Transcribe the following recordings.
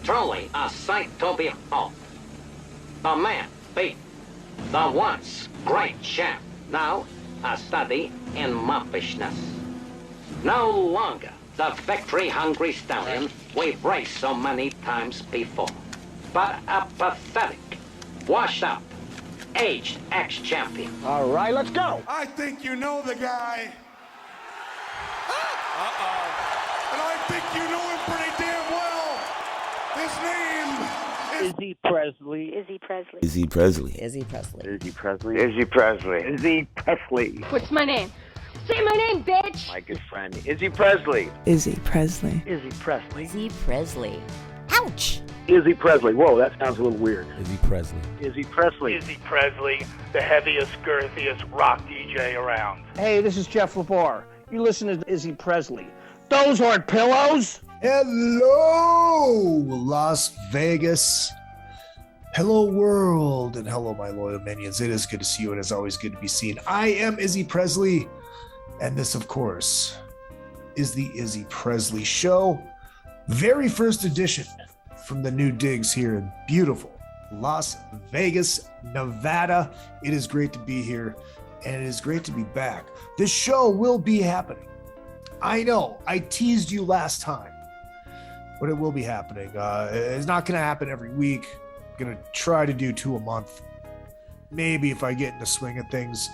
Truly a sight to behold. The man beat the once great champ, now a study in moppishness. No longer the victory-hungry stallion we've raced so many times before, but a pathetic, washed-up, aged ex-champion. All right, let's go. I think you know the guy. And I think you know him pretty damn well. His name is Izzy Presley. Izzy Presley. Izzy Presley. Izzy Presley. Izzy Presley. Izzy Presley. Izzy Presley. What's my name? Say my name, bitch! My good friend, Izzy Presley. Izzy Presley. Izzy Presley. Izzy Presley. Ouch! Izzy Presley. Whoa, that sounds a little weird. Izzy Presley. Izzy Presley. Izzy Presley, the heaviest, girthiest rock DJ around. Hey, this is Jeff LeBar. You listen to Izzy Presley. Those aren't pillows. Hello, Las Vegas. Hello, world, and hello, my loyal minions. It is good to see you, and it's always good to be seen. I am Izzy Presley, and this, of course, is the Izzy Presley Show. Very first edition from the new digs here in beautiful Las Vegas, Nevada. It is great to be here, and it is great to be back. This show will be happening. I know, I teased you last time, but it will be happening. It's not going to happen every week. I'm going to try to do 2 a month. Maybe if I get in the swing of things,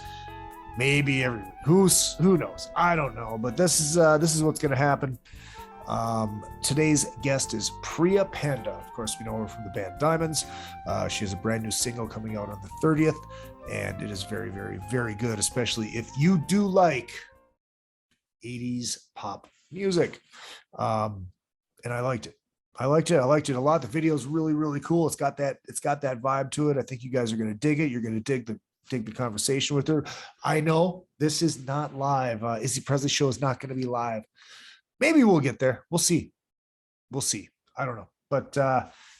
maybe every week. Who knows? I don't know, but this is what's going to happen. Today's guest is Priya Panda. Of course, we know her from the band Diemonds. She has a brand new single coming out on the 30th, and it is very, very, very good, especially if you do like 80s pop music. And I liked it. I liked it a lot. The video is really, really cool. It's got that vibe to it. I think you guys are going to dig it. You're going to dig the conversation with her. I know this is not live. Izzy Presley Show is not going to be live. Maybe we'll get there. We'll see. I don't know. But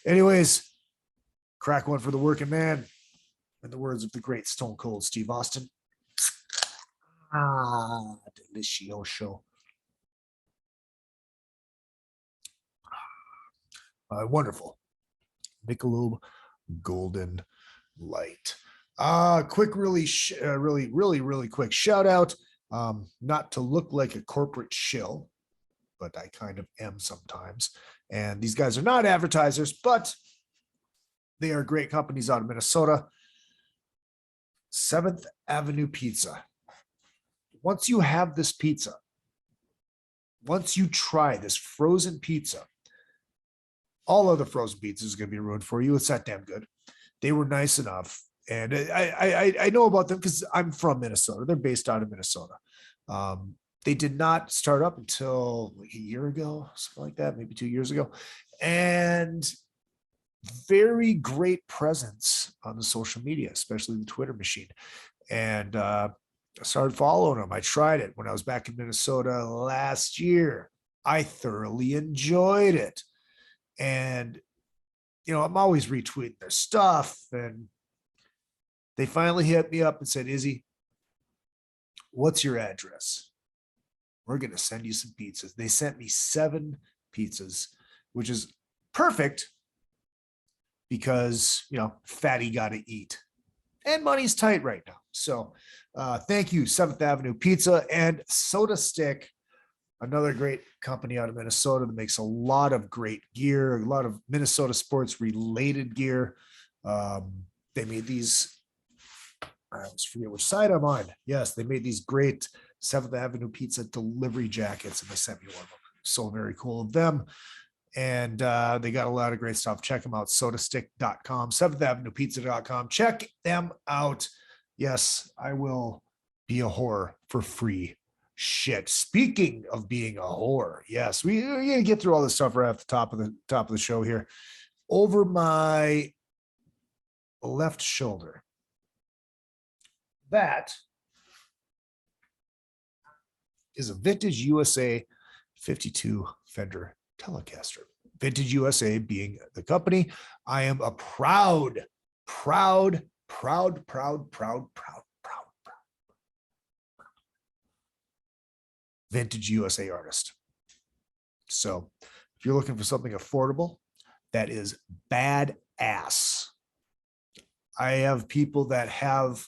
anyways, crack one for the working man. In the words of the great Stone Cold Steve Austin. Delicioso. Wonderful. Michelob Golden Light. Quick, really quick shout out. Not to look like a corporate shill, but I kind of am sometimes. And these guys are not advertisers, but they are great companies out of Minnesota. 7th Avenue Pizza. Once you have this pizza, once you try this frozen pizza, all other frozen pizzas is going to be ruined for you. It's that damn good. They were nice enough. And I know about them because I'm from Minnesota. They're based out of Minnesota. They did not start up until like a year ago, something like that, maybe 2 years ago. And very great presence on the social media, especially the Twitter machine. And I started following them. I tried it when I was back in Minnesota last year. I thoroughly enjoyed it. And, you know, I'm always retweeting their stuff. And they finally hit me up and said, Izzy, what's your address? We're going to send you some pizzas. They sent me 7 pizzas, which is perfect because, you know, fatty got to eat. And money's tight right now. So thank you, 7th Avenue Pizza and Soda Stick, another great company out of Minnesota that makes a lot of great gear, a lot of Minnesota sports related gear. They made these, I always forget which side I'm on. Yes, they made these great 7th Avenue Pizza delivery jackets, and they sent me one of them. So very cool of them. And they got a lot of great stuff. Check them out, sodastick.com, 7thAvenuePizza.com. Check them out. Yes, I will be a whore for free. Shit. Speaking of being a whore, yes, we're gonna get through all this stuff right at the top of the show here. Over my left shoulder, that is a vintage USA 52 Fender Telecaster. Vintage USA being the company. I am a proud Vintage USA artist. So if you're looking for something affordable that is badass. I have people that have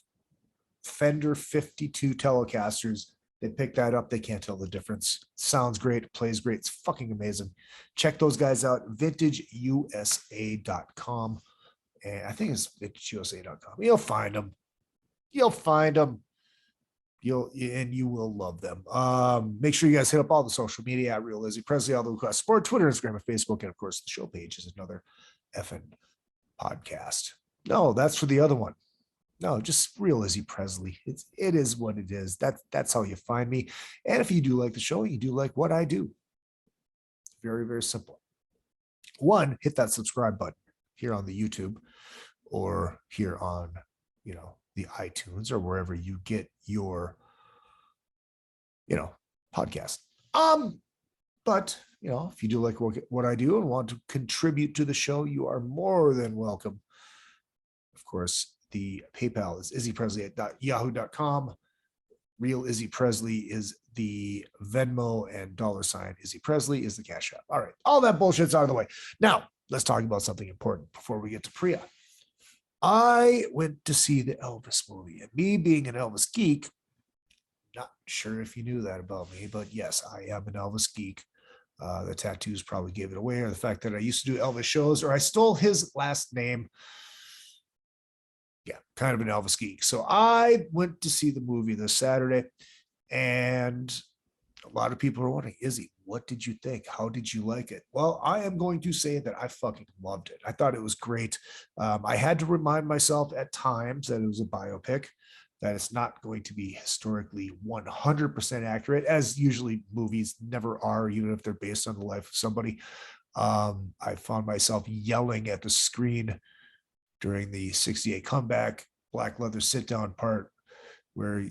Fender 52 Telecasters. They pick that up. They can't tell the difference. Sounds great. Plays great. It's fucking amazing. Check those guys out. VintageUSA.com. And I think it's VintageUSA.com. You'll find them. You will love them. Make sure you guys hit up all the social media at Real Izzy Presley, all the requests, sport, Twitter, Instagram, and Facebook. And of course, the show page is another effing podcast. No, that's for the other one. No, just Real Izzy Presley. It is what it is. That's how you find me. And if you do like the show, you do like what I do. Very, very simple. One, hit that subscribe button here on the YouTube or here on, the iTunes or wherever you get your, podcast. But if you do like what I do and want to contribute to the show, you are more than welcome. Of course, the PayPal is izzypresley@yahoo.com. Real Izzy Presley is the Venmo, and $ Izzy Presley is the Cash App. All right. All that bullshit's out of the way. Now, let's talk about something important before we get to Priya. I went to see the Elvis movie, and me being an Elvis geek, not sure if you knew that about me, but yes, I am an Elvis geek. The tattoos probably gave it away, or the fact that I used to do Elvis shows, or I stole his last name. Yeah, kind of an Elvis geek. So I went to see the movie this Saturday, and a lot of people are wondering, Izzy, what did you think? How did you like it? Well, I am going to say that I fucking loved it. I thought it was great. I had to remind myself at times that it was a biopic, that it's not going to be historically 100% accurate, as usually movies never are, even if they're based on the life of somebody. I found myself yelling at the screen during the 68 comeback black leather sit down part where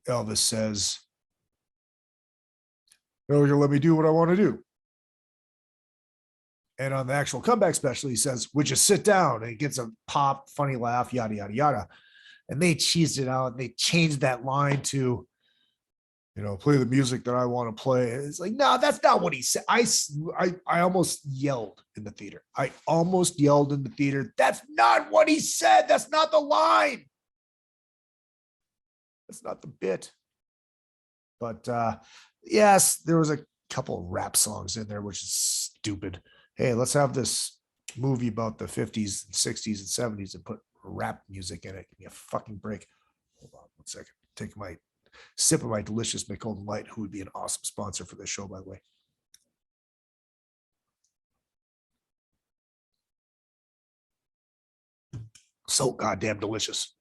Elvis says, "You're gonna let me do what I want to do." And on the actual comeback special, he says, "Would you sit down?" And he gets a pop, funny laugh, yada, yada, yada. And they cheesed it out. They changed that line to, play the music that I want to play. And it's like, no, that's not what he said. I almost yelled in the theater. That's not what he said. That's not the line. That's not the bit. But yes, there was a couple of rap songs in there, which is stupid. Hey, let's have this movie about the 50s and 60s and 70s and put rap music in it. Give me a fucking break. Hold on 1 second. Take my sip of my delicious Golden Light, who would be an awesome sponsor for this show, by the way. So goddamn delicious.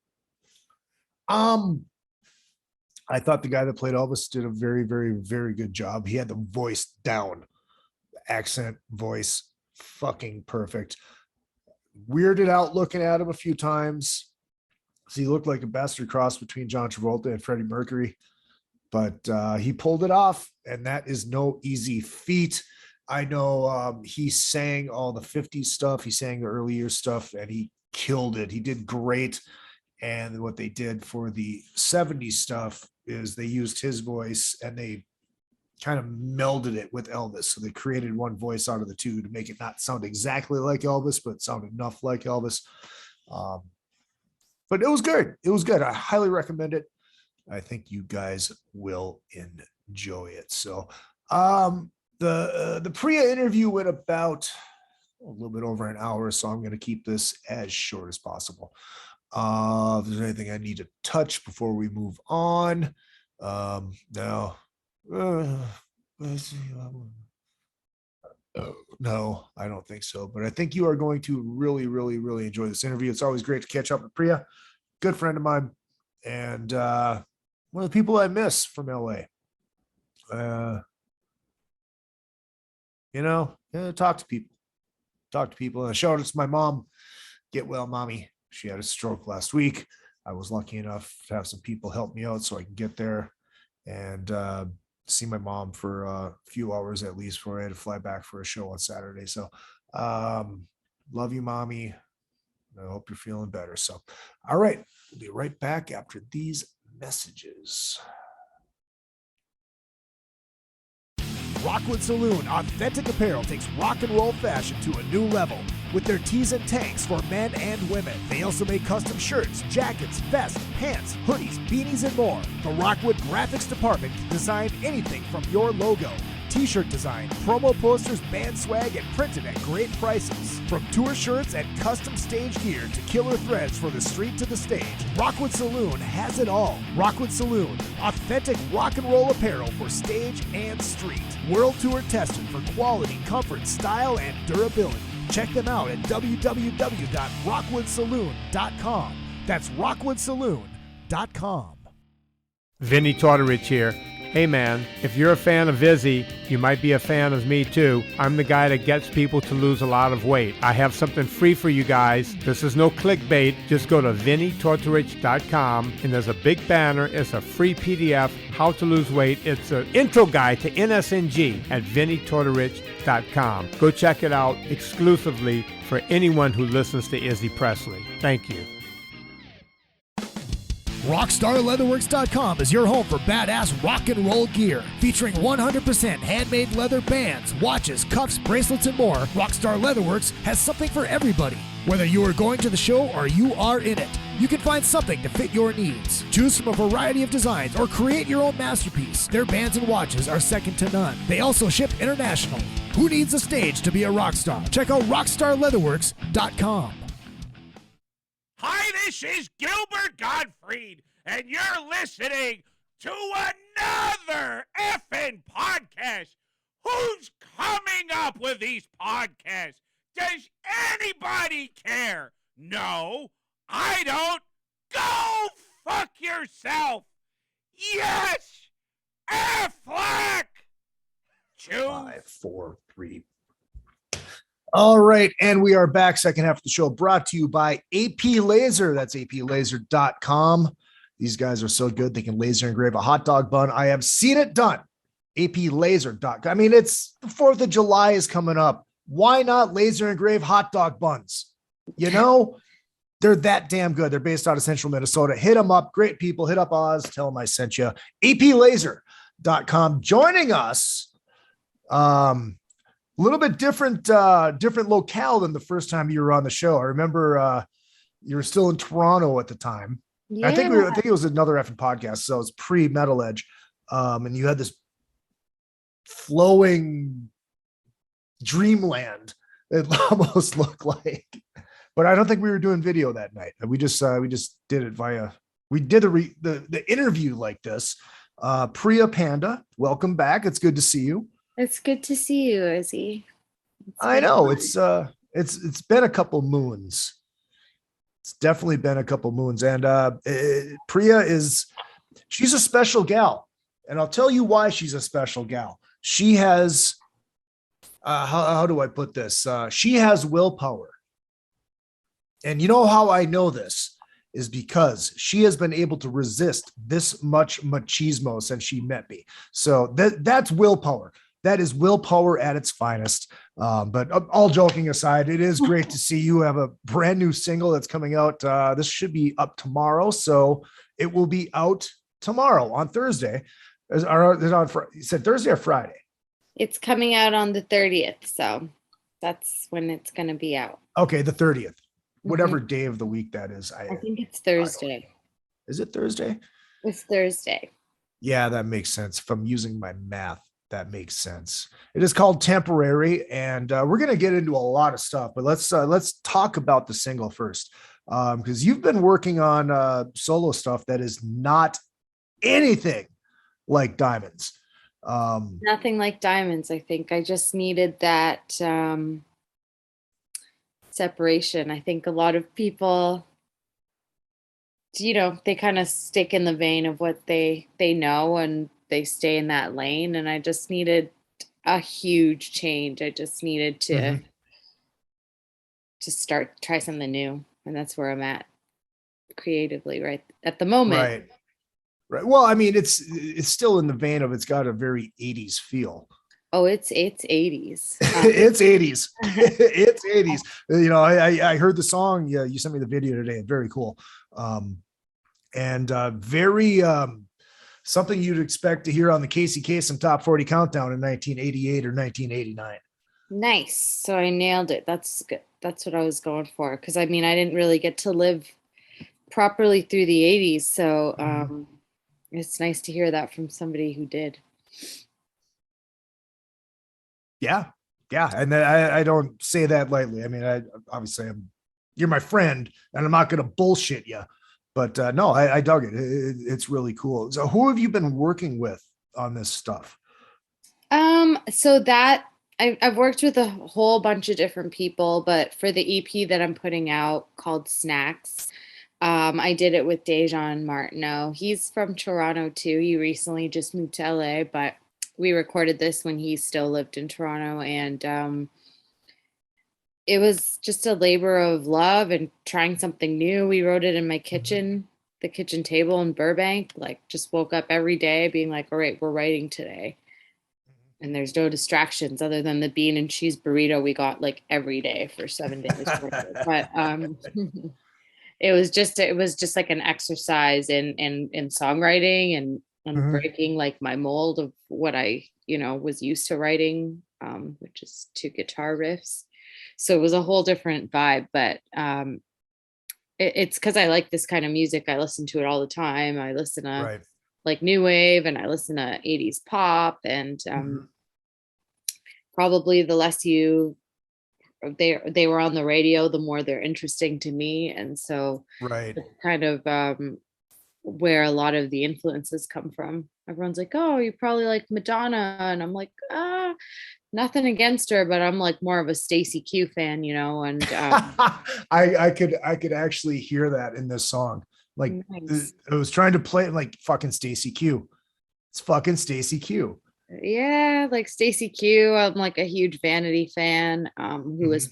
I thought the guy that played Elvis did a very, very, very good job. He had the voice down, accent, voice, fucking perfect. Weirded out looking at him a few times. So he looked like a bastard cross between John Travolta and Freddie Mercury, but he pulled it off, and that is no easy feat. I know he sang all the 50s stuff. He sang the early years stuff, and he killed it. He did great. And what they did for the 70s stuff is they used his voice and they kind of melded it with Elvis. So they created one voice out of the two to make it not sound exactly like Elvis, but sound enough like Elvis. But it was good. It was good. I highly recommend it. I think you guys will enjoy it. So the Priya interview went about a little bit over an hour, so I'm going to keep this as short as possible. If there's anything I need to touch before we move on, no. No, I don't think so. But I think you are going to really, really, really enjoy this interview. It's always great to catch up with Priya, good friend of mine, and one of the people I miss from LA. Talk to people. And a shout out to my mom. Get well, mommy. She had a stroke last week. I was lucky enough to have some people help me out so I can get there and see my mom for a few hours at least before I had to fly back for a show on Saturday. So love you, mommy. I hope you're feeling better. So, all right, we'll be right back after these messages. Rockwood Saloon Authentic Apparel takes rock and roll fashion to a new level with their tees and tanks for men and women. They also make custom shirts, jackets, vests, pants, hoodies, beanies, and more. The Rockwood Graphics Department can design anything from your logo, t-shirt design, promo posters, band swag, and printed at great prices. From tour shirts and custom stage gear to killer threads for the street to the stage, Rockwood Saloon has it all. Rockwood Saloon, authentic rock and roll apparel for stage and street. World tour tested for quality, comfort, style, and durability. Check them out at www.rockwoodsaloon.com. That's rockwoodsaloon.com. Vinny Tortorich here. Hey man, if you're a fan of Izzy, you might be a fan of me too. I'm the guy that gets people to lose a lot of weight. I have something free for you guys. This is no clickbait. Just go to vinnytortorich.com and there's a big banner. It's a free PDF, how to lose weight. It's an intro guide to NSNG at vinnytortorich.com. Go check it out exclusively for anyone who listens to Izzy Presley. Thank you. RockstarLeatherworks.com is your home for badass rock and roll gear. Featuring 100% handmade leather bands, watches, cuffs, bracelets, and more, Rockstar Leatherworks has something for everybody. Whether you are going to the show or you are in it, you can find something to fit your needs. Choose from a variety of designs or create your own masterpiece. Their bands and watches are second to none. They also ship internationally. Who needs a stage to be a rock star? Check out RockstarLeatherworks.com. Hi, this is Gilbert Gottfried, and you're listening to another effing podcast. Who's coming up with these podcasts? Does anybody care? No, I don't. Go fuck yourself. Yes, Affleck. 5, 4, 3. All right, and we are back. Second half of the show brought to you by AP Laser. That's aplaser.com. These guys are so good. They can laser engrave a hot dog bun. I have seen it done. aplaser.com. I mean, it's the 4th of July is coming up. Why not laser engrave hot dog buns? You know, they're that damn good. They're based out of central Minnesota. Hit them up. Great people. Hit up Oz. Tell them I sent you. aplaser.com. Joining us, a little bit different locale than the first time you were on the show. I remember you were still in Toronto at the time. Yeah. I think it was another effing podcast. So it's pre-Metal Edge. And you had this flowing dreamland, it almost looked like, but I don't think we were doing video that night. We just did it we did the interview like this. Priya Panda, welcome back. It's good to see you. It's good to see you, Izzy. I know it's been a couple moons. It's definitely been a couple moons. And Priya she's a special gal. And I'll tell you why she's a special gal. She has, how do I put this? She has willpower. And you know how I know this is because she has been able to resist this much machismo since she met me. So that's willpower. That is willpower at its finest. But all joking aside, it is great to see you have a brand new single that's coming out. This should be up tomorrow. So it will be out tomorrow on Thursday. You said Thursday or Friday? It's coming out on the 30th. So that's when it's going to be out. Okay. The 30th, whatever day of the week that is. I think it's Thursday. Is it Thursday? It's Thursday. Yeah, that makes sense. If I'm using my math, that makes sense. It is called Temporary, and we're going to get into a lot of stuff, but let's talk about the single first, because you've been working on solo stuff that is not anything like Diamonds. Nothing like Diamonds. I think I just needed that separation. I think a lot of people, they kind of stick in the vein of what they know, and they stay in that lane. And I just needed a huge change. I just needed to try something new. And that's where I'm at creatively right at the moment. Right. Well, I mean, it's still in the vein of, it's got a very 80s feel. Oh, it's 80s. It's 80s. It's 80s. I heard the song. Yeah, you sent me the video today. Very cool. And very something you'd expect to hear on the Casey Kasem Top 40 Countdown in 1988 or 1989. Nice. So I nailed it. That's good. That's what I was going for. Because I mean, I didn't really get to live properly through the 80s. So it's nice to hear that from somebody who did. Yeah. And I don't say that lightly. I mean, you're my friend and I'm not going to bullshit you. But no, I dug it. It's really cool. So who have you been working with on this stuff? So that I've worked with a whole bunch of different people, but for the EP that I'm putting out called Snacks, I did it with Dejan Martineau. He's from Toronto too. He recently just moved to LA, but we recorded this when he still lived in Toronto, and it was just a labor of love and trying something new. We wrote it in my kitchen, the kitchen table in Burbank. Like, just woke up every day being like, all right, we're writing today. And there's no distractions other than the bean and cheese burrito we got like every day for 7 days. But it was just like an exercise in songwriting and breaking like my mold of what I, was used to writing, which is 2 guitar riffs. So it was a whole different vibe, but it's because I like this kind of music. I listen to it all the time. I listen to like new wave, and I listen to 80s pop, and probably the less they were on the radio, the more they're interesting to me. And so it's kind of where a lot of the influences come from. Everyone's like, oh, you probably like Madonna, and I'm like, nothing against her, but I'm like more of a Stacey Q fan, and I could actually hear that in this song. Like, nice. I was trying to play it like fucking Stacey Q. It's fucking Stacey Q. Yeah, like Stacey Q. I'm like a huge Vanity fan, who was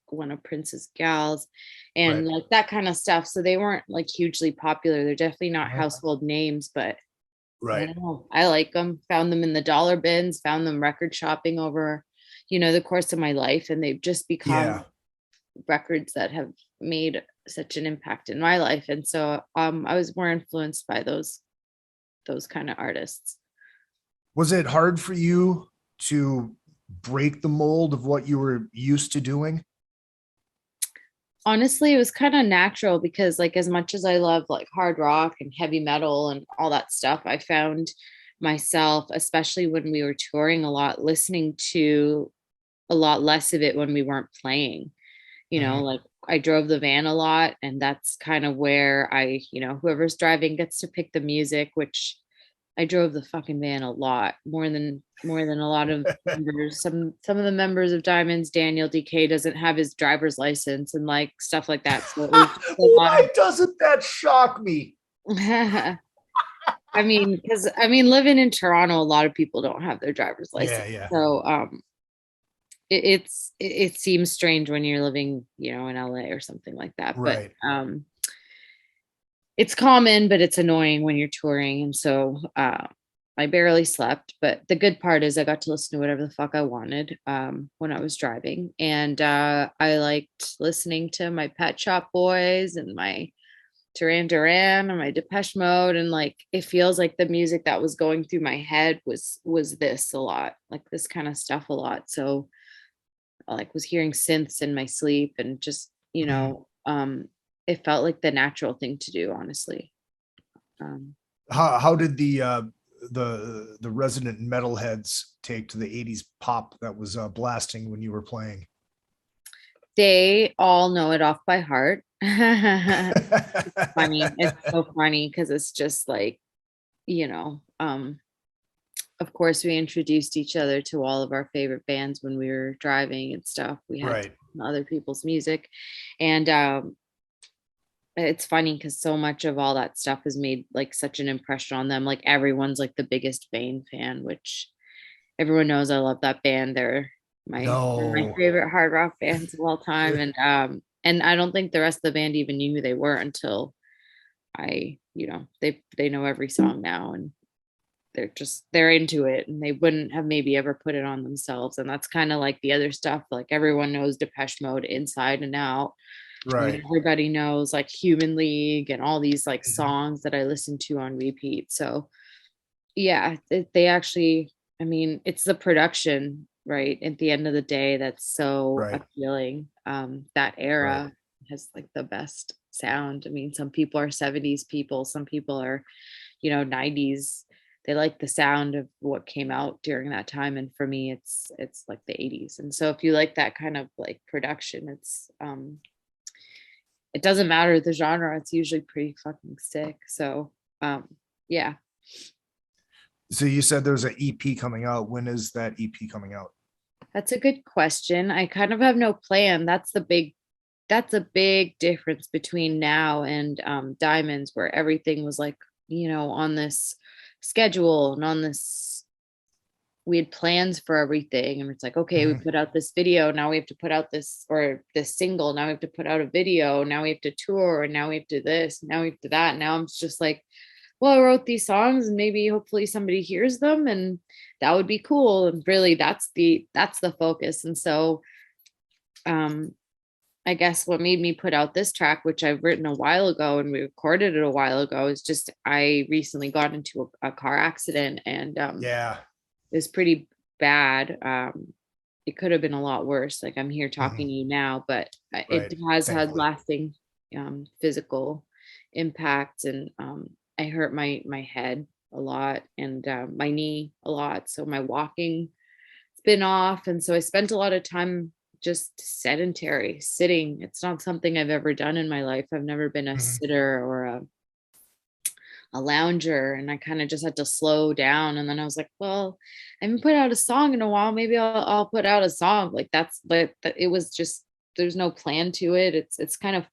one of Prince's gals, and like that kind of stuff. So they weren't like hugely popular. They're definitely not household names, but I don't know. I like them. Found them in the dollar bins, found them record shopping over, the course of my life. And they've just become records that have made such an impact in my life. And so I was more influenced by those kind of artists. Was it hard for you to break the mold of what you were used to doing? Honestly, it was kind of natural because like as much as I love like hard rock and heavy metal and all that stuff, I found myself, especially when we were touring a lot, listening to a lot less of it when we weren't playing. Like I drove the van a lot, and that's kind of where I, whoever's driving gets to pick the music, which I drove the fucking van a lot, more than a lot of members. Some of the members of Diamonds, Daniel DK doesn't have his driver's license and like stuff like that. So why doesn't that shock me? I mean, because living in Toronto, a lot of people don't have their driver's license. Yeah. So it seems strange when you're living, in LA or something like that. But it's common, but it's annoying when you're touring. And so I barely slept, but the good part is I got to listen to whatever the fuck I wanted when I was driving. And I liked listening to my Pet Shop Boys and my Duran Duran and my Depeche Mode. And like, it feels like the music that was going through my head was this a lot, like this kind of stuff a lot. So I like was hearing synths in my sleep, and just, it felt like the natural thing to do, honestly. How did the resident metalheads take to the 80s pop that was blasting when you were playing? They all know it off by heart. It's funny. It's so funny because it's just like, of course we introduced each other to all of our favorite bands when we were driving and stuff. We had other people's music, and it's funny because so much of all that stuff has made like such an impression on them. Like everyone's like the biggest Bane fan, which everyone knows I love that band. They're my favorite hard rock bands of all time. And I don't think the rest of the band even knew who they were until they know every song now, and they're into it, and they wouldn't have maybe ever put it on themselves. And that's kind of like the other stuff. Like everyone knows Depeche Mode inside and out. Right. Everybody knows like Human League and all these like songs that I listen to on repeat. So yeah, they actually, I mean, it's the production, right? At the end of the day, that's so Right. appealing. That era has like the best sound. I mean, some people are 70s people, some people are, 90s. They like the sound of what came out during that time. And for me, it's like the 80s. And so if you like that kind of like production, it doesn't matter the genre, it's usually pretty fucking sick. So yeah. So you said there's an EP coming out. When is that EP coming out? That's a good question. I kind of have no plan. That's a big difference between now and Diamonds, where everything was like, on this schedule and on this, we had plans for everything. And it's like, okay, we put out this video. Now we have to put out this single. Now we have to put out a video. Now we have to tour. And now we have to this. Now we have to that. Now I'm just like, well, I wrote these songs and maybe hopefully somebody hears them and that would be cool. And really that's the focus. And so I guess what made me put out this track, which I've written a while ago and we recorded it a while ago, is just I recently got into a car accident and it was pretty bad. It could have been a lot worse. Like I'm here talking to you now, but it has had lasting physical impacts, and I hurt my head a lot and my knee a lot. So my walking has been off. And so I spent a lot of time just sedentary sitting. It's not something I've ever done in my life. I've never been a sitter or a lounger. And I kind of just had to slow down. And then I was like, well, I haven't put out a song in a while. Maybe I'll put out a song. Like but it was just, there's no plan to it. It's kind of,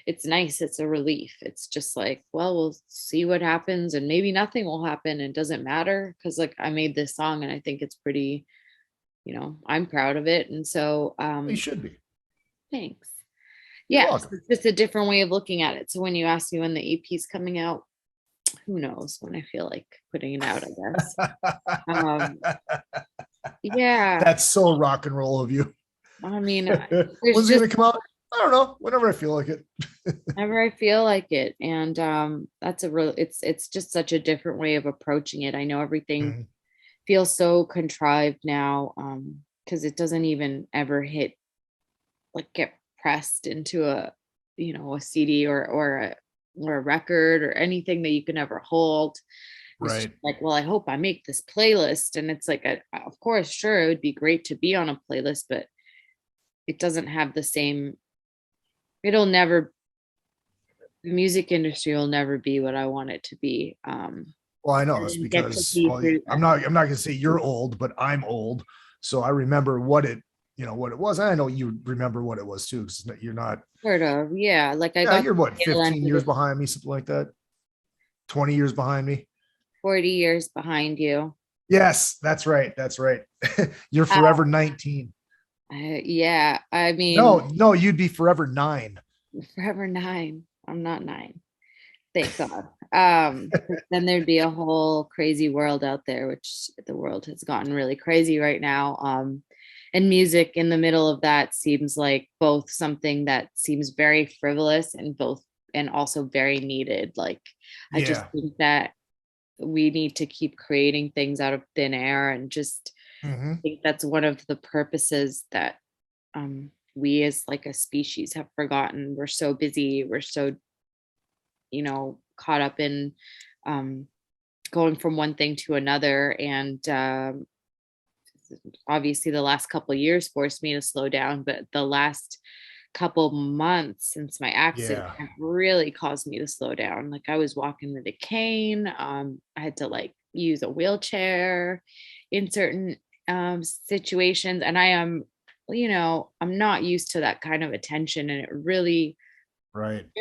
it's nice. It's a relief. It's just like, well, we'll see what happens and maybe nothing will happen. It doesn't matter. Cause like I made this song and I think it's pretty, I'm proud of it. And so, you should be. Thanks. Yeah. It's just a different way of looking at it. So when you ask me when the EP's coming out, who knows when I feel like putting it out, I guess. Yeah. That's so rock and roll of you. I mean, when's it gonna come out? I don't know. Whenever I feel like it. Whenever I feel like it. And that's it's just such a different way of approaching it. I know everything feels so contrived now because it doesn't even ever hit, like get pressed into a CD or a record or anything that you can ever hold. Right. Like, well, I hope I make this playlist. And it's like, of course, sure, it would be great to be on a playlist, but it doesn't have the same, the music industry will never be what I want it to be. Well, I know that's because I'm not going to say you're old, but I'm old. So I remember what it was. I know you remember what it was too, because you're not sort of. Yeah. Like you're what, 15 years behind me, something like that. 20 years behind me. 40 years behind you. Yes, that's right. That's right. You're forever 19. Yeah. I mean, no, you'd be forever 9. Forever 9. I'm not 9. Thank God. Then there'd be a whole crazy world out there, which the world has gotten really crazy right now. And music in the middle of that seems like both something that seems very frivolous and also very needed. Like, I just think that we need to keep creating things out of thin air, and just I think that's one of the purposes that we as like a species have forgotten. We're so busy. We're so, caught up in going from one thing to another. And obviously the last couple of years forced me to slow down, but the last couple months since my accident have really caused me to slow down. Like I was walking with a cane. I had to like use a wheelchair in certain situations. And I am, I'm not used to that kind of attention. And it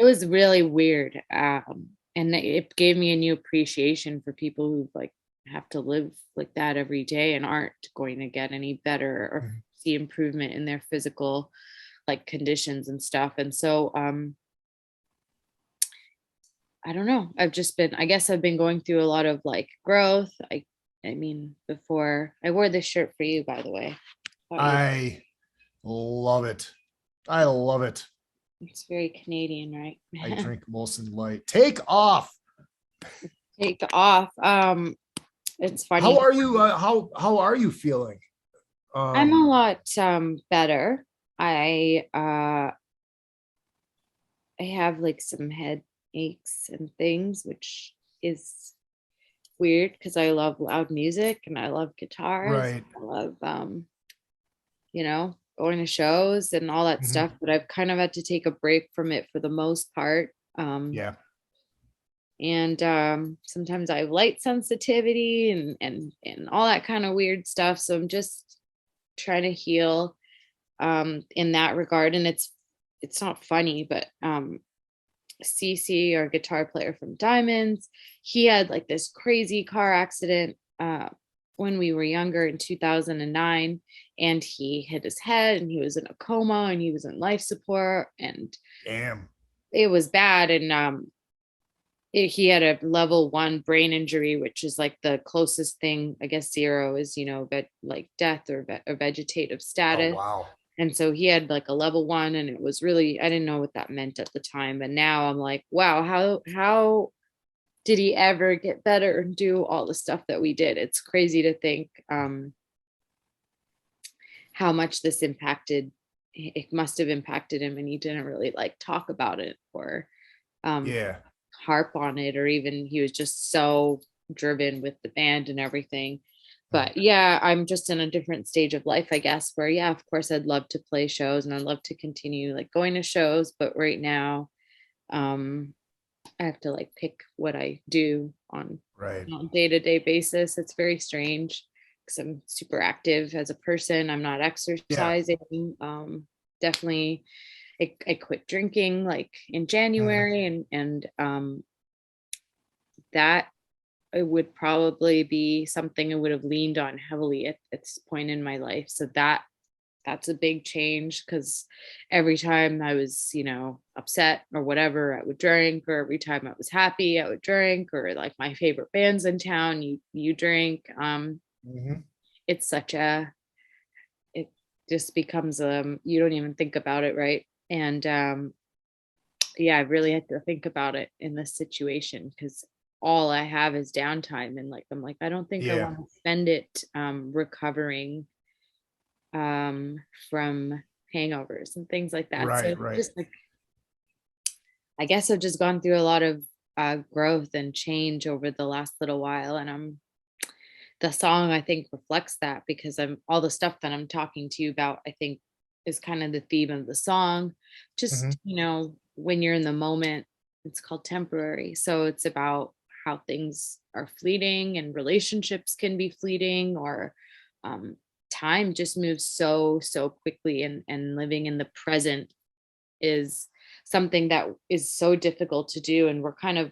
was really weird. And it gave me a new appreciation for people who like have to live like that every day and aren't going to get any better or see improvement in their physical like conditions and stuff. And so I don't know. I guess I've been going through a lot of like growth. I mean, before I wore this shirt for you, by the way. I love it. I love it. It's very Canadian, right? I drink Molson Light. Take off. Take off. It's funny. How are you? How are you feeling? I'm a lot better. I have like some head aches and things, which is weird because I love loud music and I love guitars. Right. I love going to shows and all that stuff, but I've kind of had to take a break from it for the most part. Yeah. And sometimes I have light sensitivity and all that kind of weird stuff. So I'm just trying to heal in that regard. And it's not funny, but CC, our guitar player from Diamonds, he had like this crazy car accident when we were younger in 2009, and he hit his head and he was in a coma and he was in life support, and damn, it was bad. And he had a level 1 brain injury, which is like the closest thing, I guess 0 is, like death or vegetative status. Oh, wow. And so he had like a level 1, and it was really, I didn't know what that meant at the time. But now I'm like, wow, how did he ever get better and do all the stuff that we did? It's crazy to think how much this impacted. It must have impacted him, and he didn't really like talk about it or harp on it, or even he was just so driven with the band and everything. But yeah, I'm just in a different stage of life, I guess, where, yeah, of course I'd love to play shows and I'd love to continue like going to shows. But right now, I have to like pick what I do on a day-to-day basis. It's very strange because I'm super active as a person. I'm not exercising. Definitely, I quit drinking like in January, and that it would probably be something I would have leaned on heavily at this point in my life. So that's a big change, because every time I was, upset or whatever, I would drink, or every time I was happy, I would drink, or like my favorite band's in town, you drink. It's such it just becomes, you don't even think about it. Right. And yeah, I really had to think about it in this situation, because all I have is downtime, and like I'm like, I don't think I want to spend it recovering from hangovers and things like that. So just like, I guess I've just gone through a lot of growth and change over the last little while, and the song I think reflects that, because all the stuff that I'm talking to you about, I think, is kind of the theme of the song. Just when you're in the moment, it's called Temporary, so it's about how things are fleeting and relationships can be fleeting, or time just moves so quickly, and living in the present is something that is so difficult to do. And we're kind of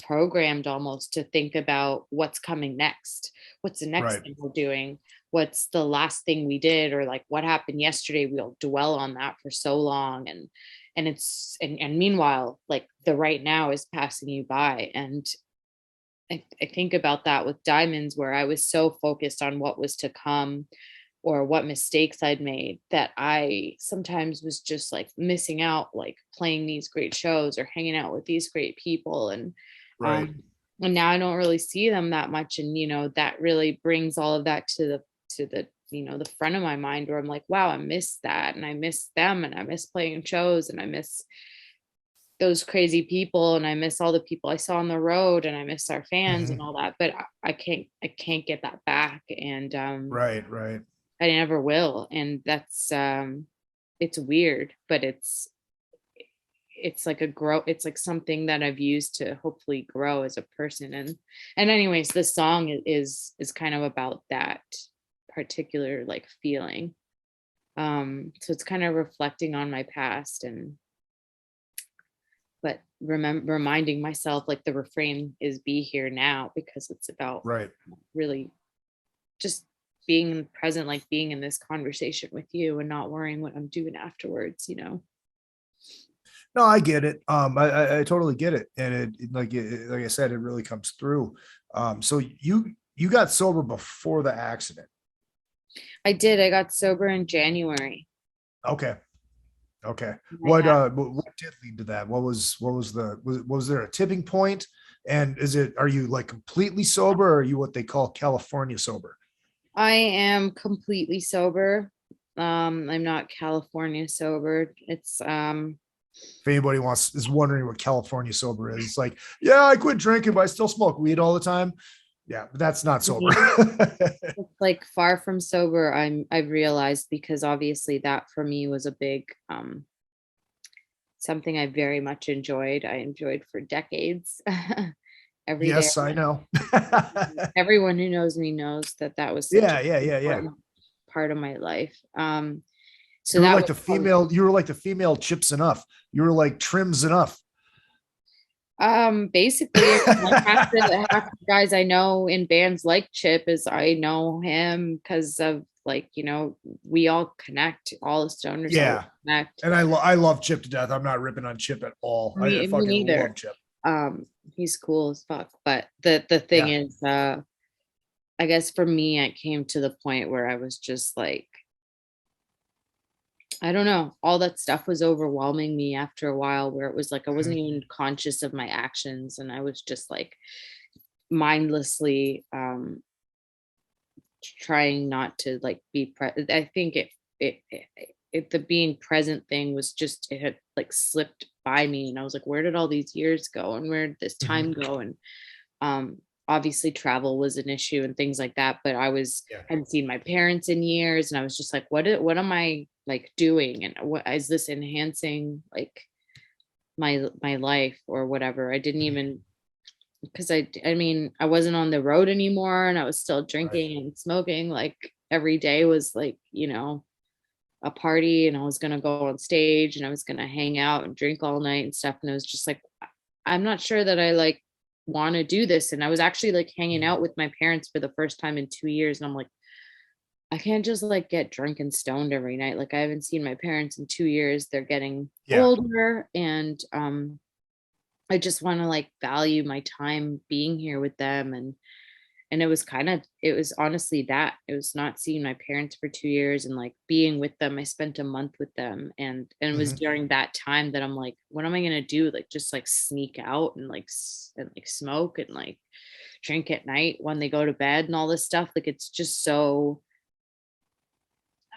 programmed almost to think about what's coming next, what's the next thing we're doing, what's the last thing we did, or like what happened yesterday. We'll dwell on that for so long, and meanwhile, like the right now is passing you by. And I think about that with Diamonds, where I was so focused on what was to come or what mistakes I'd made, that I sometimes was just like missing out, like playing these great shows or hanging out with these great people. And now I don't really see them that much. And, that really brings all of that to the the front of my mind, where I'm like, wow, I miss that. And I miss them, and I miss playing shows, and I miss those crazy people, and I miss all the people I saw on the road, and I miss our fans and all that. But I can't get that back. And I never will. And that's it's weird, but it's like it's like something that I've used to hopefully grow as a person. And anyways, this song is kind of about that particular like feeling. So it's kind of reflecting on my past, but reminding myself, like the refrain is be here now, because it's about really just being present, like being in this conversation with you and not worrying what I'm doing afterwards. No, I get it. I totally get it. And like I said, it really comes through. So you got sober before the accident? I did. I got sober in January. Okay. What did lead to that? Was there a tipping point? And are you like completely sober, or are you what they call California sober? I am completely sober. I'm not California sober. It's If anybody is wondering what California sober is, it's like, yeah, I quit drinking, but I still smoke weed all the time. Yeah, but that's not sober. it's like far from sober. I've realized, because obviously that for me was a big something I very much enjoyed. I enjoyed for decades. Every day. Yes, I know. Everyone who knows me knows that was such yeah. part of my life. So you were that like you were like the female Chips Enough. You were like Trims Enough. Basically half the guys I know in bands like Chip is I know him because of, like, you know, we all connect, all the stoners. Yeah. Connect. And I love Chip to death. I'm not ripping on Chip at all. I fucking love Chip. He's cool as fuck. But the thing is, I guess for me, it came to the point where I was just like, I don't know, all that stuff was overwhelming me after a while, where it was like I wasn't even conscious of my actions, and I was just like mindlessly trying not to like be I think the being present thing was just, it had like slipped by me, and I was like, where did all these years go, and where did this time go? And obviously travel was an issue and things like that, but I hadn't seen my parents in years, and I was just like, what am I like doing, and what is this enhancing like my life or whatever? I didn't even, because I mean I wasn't on the road anymore, and I was still drinking and smoking. Like every day was like, you know, a party, and I was gonna go on stage and I was gonna hang out and drink all night and stuff, and it was just like, I'm not sure that I like want to do this. And I was actually like hanging out with my parents for the first time in 2 years, and I'm like, I can't just like get drunk and stoned every night. Like I haven't seen my parents in 2 years. They're getting older, and I just want to like value my time being here with them. And it was honestly that it was not seeing my parents for 2 years and like being with them. I spent a month with them, and it was during that time that I'm like, what am I gonna do? Like just like sneak out and like smoke and like drink at night when they go to bed and all this stuff. Like it's just so,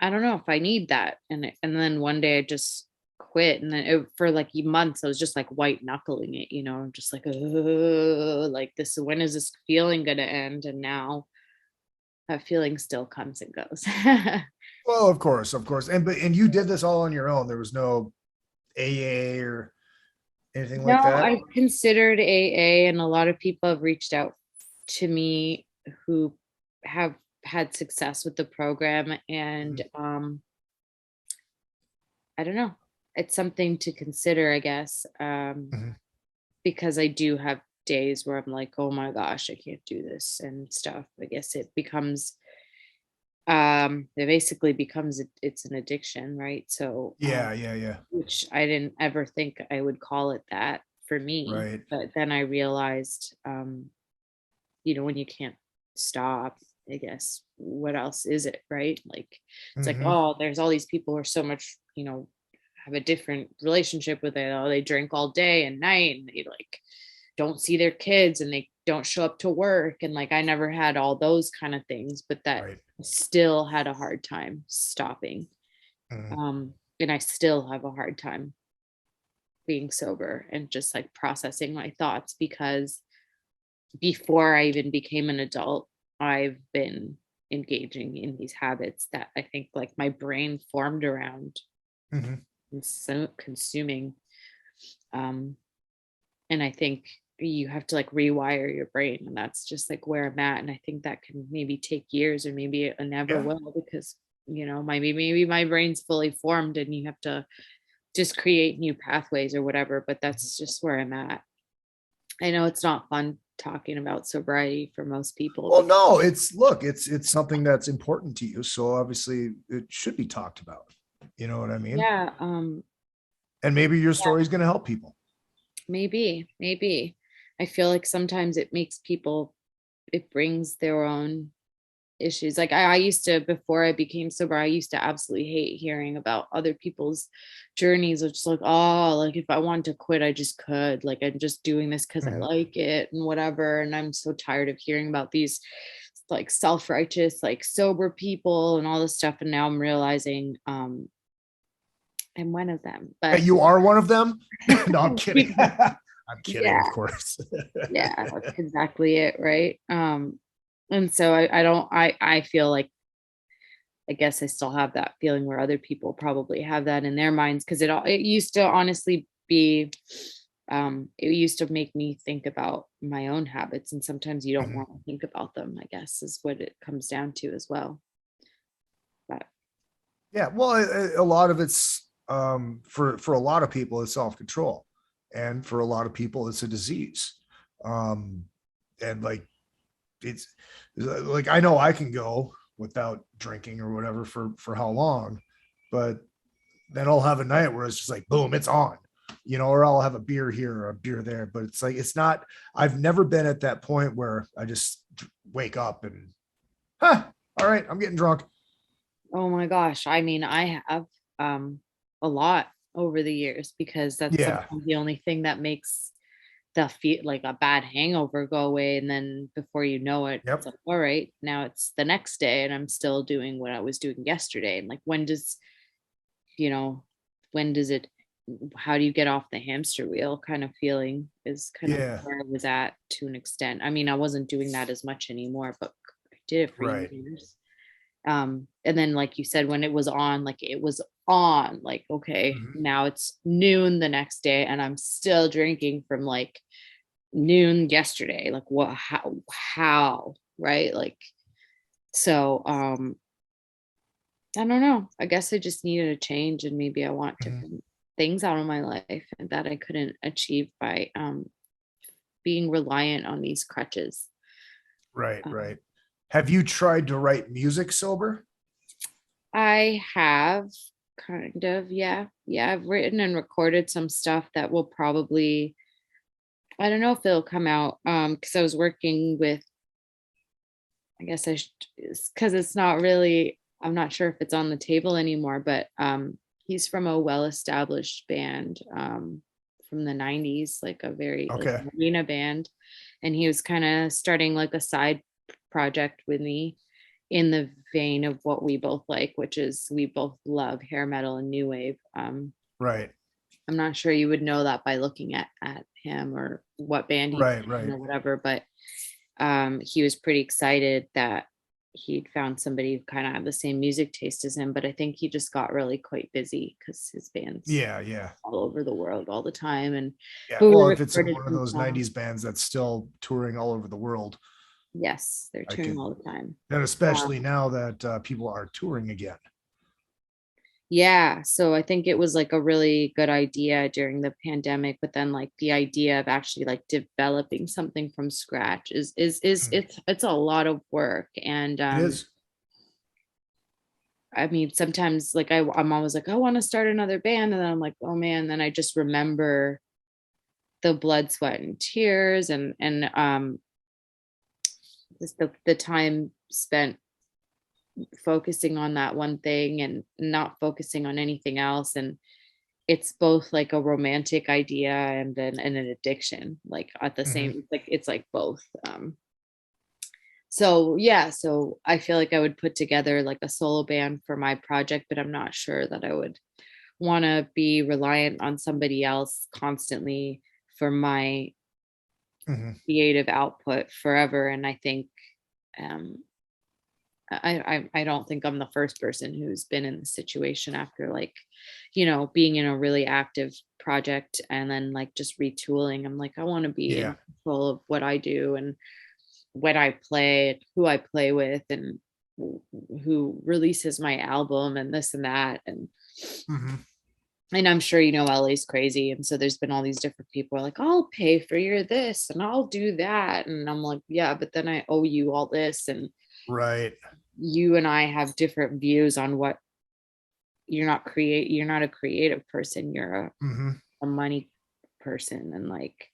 I don't know if I need that. And then one day I just quit, and then for like months I was just like white knuckling it, you know. I'm just like, like this, when is this feeling gonna end? And now that feeling still comes and goes. Well, of course, and you did this all on your own. There was no AA or anything like that? I considered AA, and a lot of people have reached out to me who have had success with the program, and I don't know, it's something to consider, I guess, because I do have days where I'm like, oh my gosh, I can't do this and stuff. I guess it basically becomes it's an addiction, right? So yeah, which I didn't ever think I would call it that for me, right? But then I realized, you know, when you can't stop, I guess what else is it, right? Like it's like, oh, there's all these people who are so much, you know, have a different relationship with it. Oh, they drink all day and night, and they like don't see their kids, and they don't show up to work, and like I never had all those kind of things, but that still had a hard time stopping. And I still have a hard time being sober and just like processing my thoughts, because before I even became an adult, I've been engaging in these habits that I think like my brain formed around consuming. And I think you have to like rewire your brain, and that's just like where I'm at. And I think that can maybe take years, or maybe it never will, because, you know, maybe my brain's fully formed and you have to just create new pathways or whatever, but that's just where I'm at. I know it's not fun talking about sobriety for most people. Well, no, it's something that's important to you, so obviously it should be talked about. You know what I mean? Yeah. And maybe your story is going to help people. Maybe. I feel like sometimes it makes people, it brings their own issues. Like I used to, before I became sober, I used to absolutely hate hearing about other people's journeys. It's like, oh, like if I wanted to quit, I just could. Like I'm just doing this because I like it and whatever. And I'm so tired of hearing about these like self-righteous, like sober people and all this stuff. And now I'm realizing I'm one of them. But you are one of them? No, I'm kidding. I'm kidding, yeah. Of course. Yeah, that's exactly it, right? And so I feel like, I guess I still have that feeling where other people probably have that in their minds, because it used to honestly be it used to make me think about my own habits, and sometimes you don't want to think about them, I guess is what it comes down to as well. But yeah, well, a lot of it's for a lot of people it's self-control, and for a lot of people it's a disease. And like it's like, I know I can go without drinking or whatever for how long, but then I'll have a night where it's just like boom, it's on, or I'll have a beer here or a beer there. But it's like, it's not, I've never been at that point where I just wake up and all right, I'm getting drunk. oh my gosh, I mean, I have a lot over the years, because that's sometimes the only thing that makes the feel like a bad hangover go away. And then before you know it, it's like, all right, now it's the next day and I'm still doing what I was doing yesterday. And like, when does it, how do you get off the hamster wheel kind of feeling is kind of where I was at, to an extent. I mean, I wasn't doing that as much anymore, but I did it for years. And then like you said, when it was on, like it was on, like, okay, now it's noon the next day and I'm still drinking from like noon yesterday. Like what, how, right? Like, so I don't know, I guess I just needed a change, and maybe I want different things out of my life and that I couldn't achieve by being reliant on these crutches. Right. Have you tried to write music sober? I have, kind of, yeah. I've written and recorded some stuff that will probably, I don't know if it'll come out, because I was working with, I guess because it's not really, I'm not sure if it's on the table anymore, but he's from a well-established band from the 90s, like a very like, arena band, and he was kind of starting like a side project with me in the vein of what we both like, which is we both love hair metal and new wave. Right. I'm not sure you would know that by looking at him or what band he's in or whatever, but he was pretty excited that he'd found somebody who kind of had the same music taste as him. But I think he just got really quite busy because his band's all over the world all the time. And well, if it's one of those 90s bands that's still touring all over the world. Yes, they're touring all the time. And especially now that people are touring again. Yeah, so I think it was like a really good idea during the pandemic, but then like the idea of actually like developing something from scratch is it's a lot of work. And it is. I mean, sometimes like I'm always like, I want to start another band, and then I'm like, oh man, then I just remember the blood, sweat, and tears, and just the time spent focusing on that one thing and not focusing on anything else. And it's both like a romantic idea and then an addiction, like at the same, like it's like both. So yeah, so I feel like I would put together like a solo band for my project, but I'm not sure that I would want to be reliant on somebody else constantly for my creative output forever. And I think I don't think I'm the first person who's been in this situation after, like, being in a really active project and then like just retooling. I'm like, I want to be in control of what I do and when I play, who I play with, and who releases my album and this and that. And I'm sure LA's crazy, and so there's been all these different people are like, I'll pay for your this and I'll do that, and I'm like, yeah, but then I owe you all this. And you and I have different views on what you're not a creative person, you're a money person. And like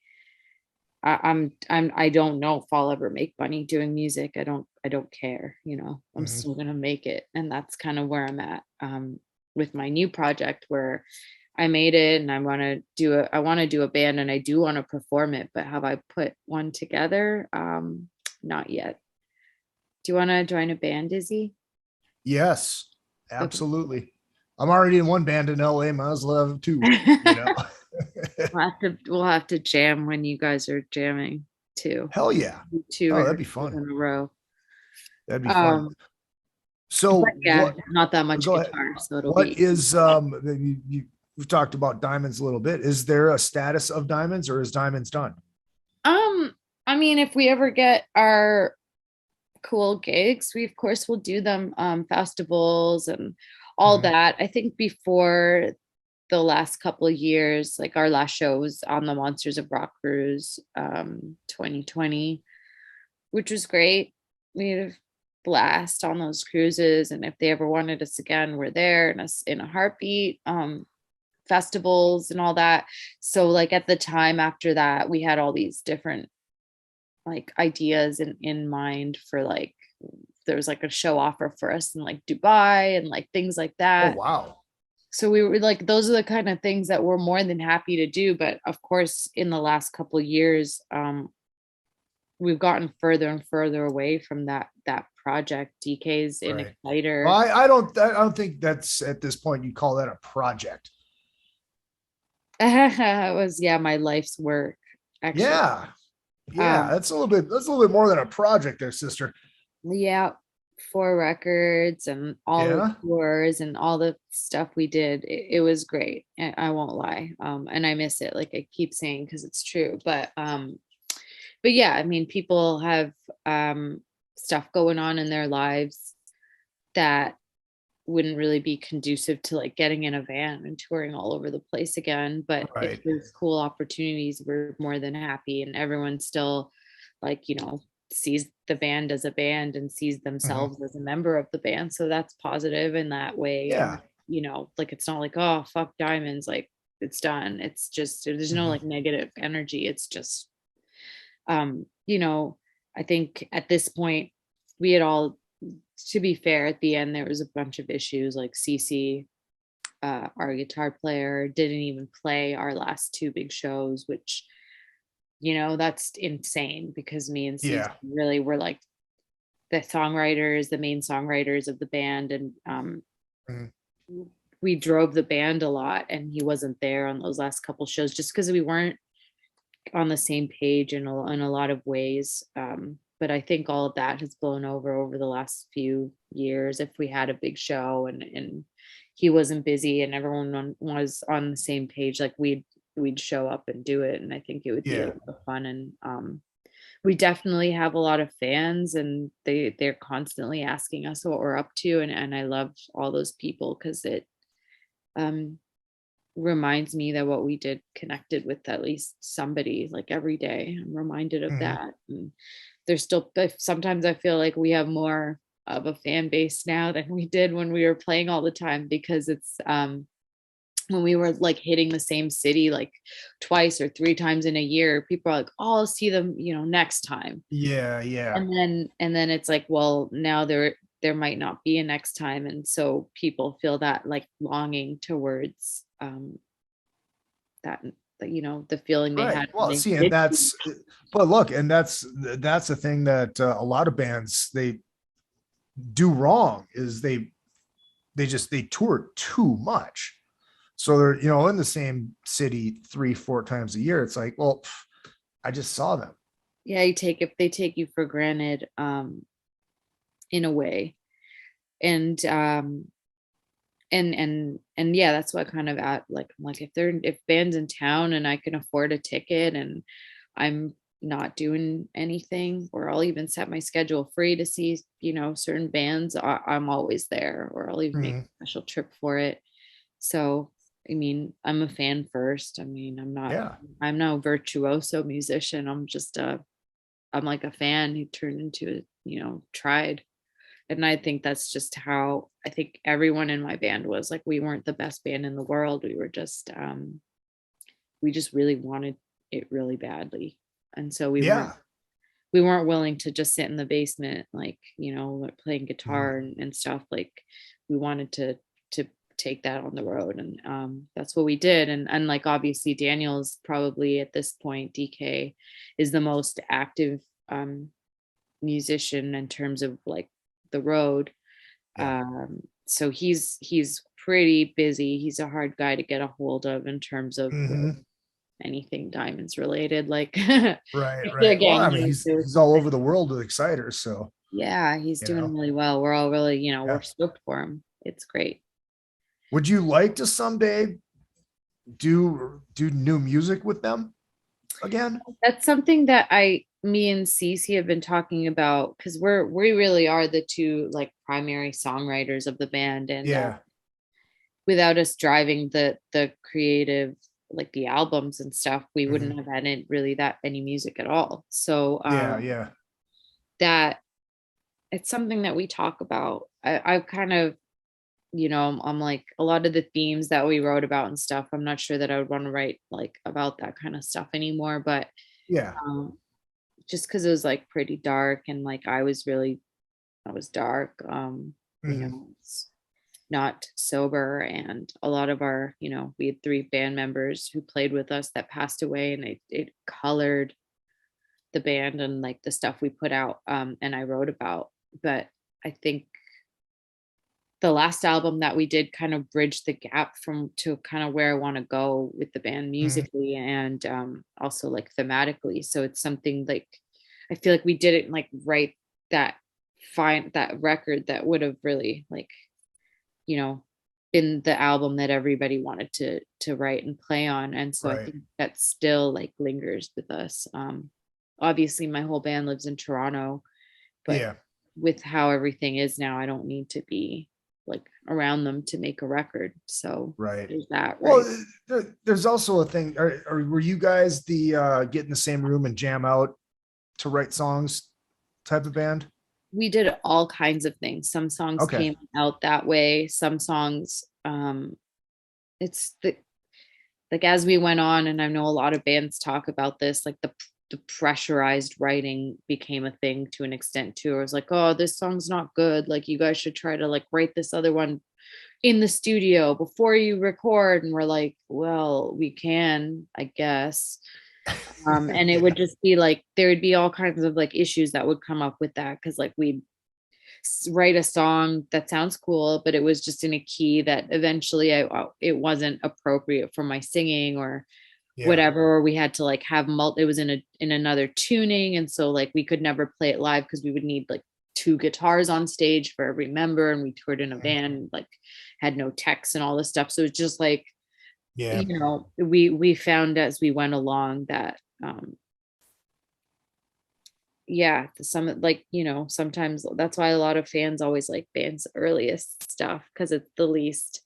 I don't know if I'll ever make money doing music. I don't care, you know. I'm still gonna make it. And that's kind of where I'm at with my new project, where I made it and I want to do a band, and I do want to perform it, but have I put one together? Not yet. Do you want to join a band, Izzy? Yes, absolutely. I'm already in one band in LA. Might as well have two. You know? We'll have to jam when you guys are jamming too. Hell yeah. Two that'd be fun. in a row. That'd be fun. So yeah, not that much guitar. So it'll what is we've talked about Diamonds a little bit. Is there a status of Diamonds, or is Diamonds done? I mean, if we ever get our cool gigs, we of course will do them, festivals and all that. I think before the last couple of years, like our last show was on the Monsters of Rock cruise, 2020, which was great. We had a blast on those cruises, and if they ever wanted us again, we're there in a heartbeat. Festivals and all that. So like at the time after that, we had all these different like ideas in mind for like, there was like a show offer for us in like Dubai and like things like that. Oh wow. So we were like, those are the kind of things that we're more than happy to do. But of course, in the last couple of years, we've gotten further and further away from that project. DK's in Exciter. Well, I don't think that's, at this point you call that a project. It was my life's work, actually. Yeah, that's a little bit more than a project there, sister. Yeah, 4 records and all the tours and all the stuff we did. It was great. I won't lie. And I miss it, like I keep saying, because it's true. But yeah, I mean, people have stuff going on in their lives that wouldn't really be conducive to like getting in a van and touring all over the place again. But if there's cool opportunities, we're more than happy. And everyone still, like, you know, sees the band as a band and sees themselves as a member of the band. So that's positive in that way. Yeah. And, you know, like, it's not like, oh, fuck Diamonds, like it's done. It's just, there's no like negative energy. It's just, you know, I think at this point we had all, to be fair, at the end there was a bunch of issues, like CC, our guitar player, didn't even play our last 2 big shows, which, you know, that's insane, because me and CC really were like the main songwriters of the band, and we drove the band a lot, and he wasn't there on those last couple shows just because we weren't on the same page in a lot of ways. But I think all of that has blown over the last few years. If we had a big show and he wasn't busy and everyone was on the same page, like we'd show up and do it. And I think it would be a lot of fun. And we definitely have a lot of fans, and they're constantly asking us what we're up to. And I love all those people, because it reminds me that what we did connected with at least somebody, like every day. I'm reminded of that. And there's still, sometimes I feel like we have more of a fan base now than we did when we were playing all the time, because it's when we were like hitting the same city like 2 or 3 times in a year, people are like, oh, I'll see them, you know, next time. Yeah. And then it's like, well, now there might not be a next time. And so people feel that like longing towards that, you know, the feeling they had. Well, see, and that's, but look, and that's the thing that a lot of bands, they do wrong, is they tour too much. So they're, you know, in the same city 3-4 times a year. It's like, well, I just saw them. Yeah, they take you for granted, in a way. And yeah, that's what kind of at like, I'm like, if band's in town and I can afford a ticket and I'm not doing anything, or I'll even set my schedule free to see, you know, certain bands, I'm always there, or I'll even make a special trip for it. So I mean, I'm a fan first. I mean, I'm no virtuoso musician. I'm like a fan who turned into tried. And I think that's just how I think everyone in my band was. Like, we weren't the best band in the world. We were just, we just really wanted it really badly. And so we weren't willing to just sit in the basement, like, playing guitar and stuff. Like, we wanted to take that on the road, and that's what we did. And like, obviously Daniel's probably at this point, DK is the most active musician in terms of like the road. So he's pretty busy. He's a hard guy to get a hold of in terms of anything Diamonds related, like right. Well, I mean, he's all over the world with Exciter, so yeah, he's doing really well. We're all really, we're stoked for him. It's great. Would you like to someday do new music with them again? That's something that me and Cece have been talking about, because we really are the two like primary songwriters of the band, and without us driving the creative, like the albums and stuff, we wouldn't have had really that any music at all. So that it's something that we talk about. I've kind of, I'm like, a lot of the themes that we wrote about and stuff, I'm not sure that I would want to write like about that kind of stuff anymore, but just because it was like pretty dark, and like I was dark, it's not sober, and a lot of our, we had 3 band members who played with us that passed away, and it colored the band and like the stuff we put out, and I wrote about. But I think the last album that we did kind of bridged the gap to kind of where I want to go with the band musically, and also like thematically. So it's something like, I feel like we didn't like write that record that would have really like, been the album that everybody wanted to write and play on. And so I think that still like lingers with us. Obviously my whole band lives in Toronto, but with how everything is now, I don't need to be like around them to make a record. So there's that. Well, there's also a thing. Were you guys the get in the same room and jam out to write songs type of band? We did all kinds of things. Some songs came out that way. Some songs, it's like as we went on, and I know a lot of bands talk about this, like the pressurized writing became a thing to an extent too. I was like, oh, this song's not good. Like, you guys should try to like write this other one in the studio before you record. And we're like, well, we can, I guess. And it would just be like, there would be all kinds of like issues that would come up with that. Cause like we'd write a song that sounds cool, but it was just in a key that eventually it wasn't appropriate for my singing or whatever, or we had to like have it was in another tuning, and so like we could never play it live because we would need like 2 guitars on stage for every member, and we toured in a van, like had no techs and all this stuff. So it's just like we found as we went along that some like sometimes that's why a lot of fans always like bands' earliest stuff, because it's the least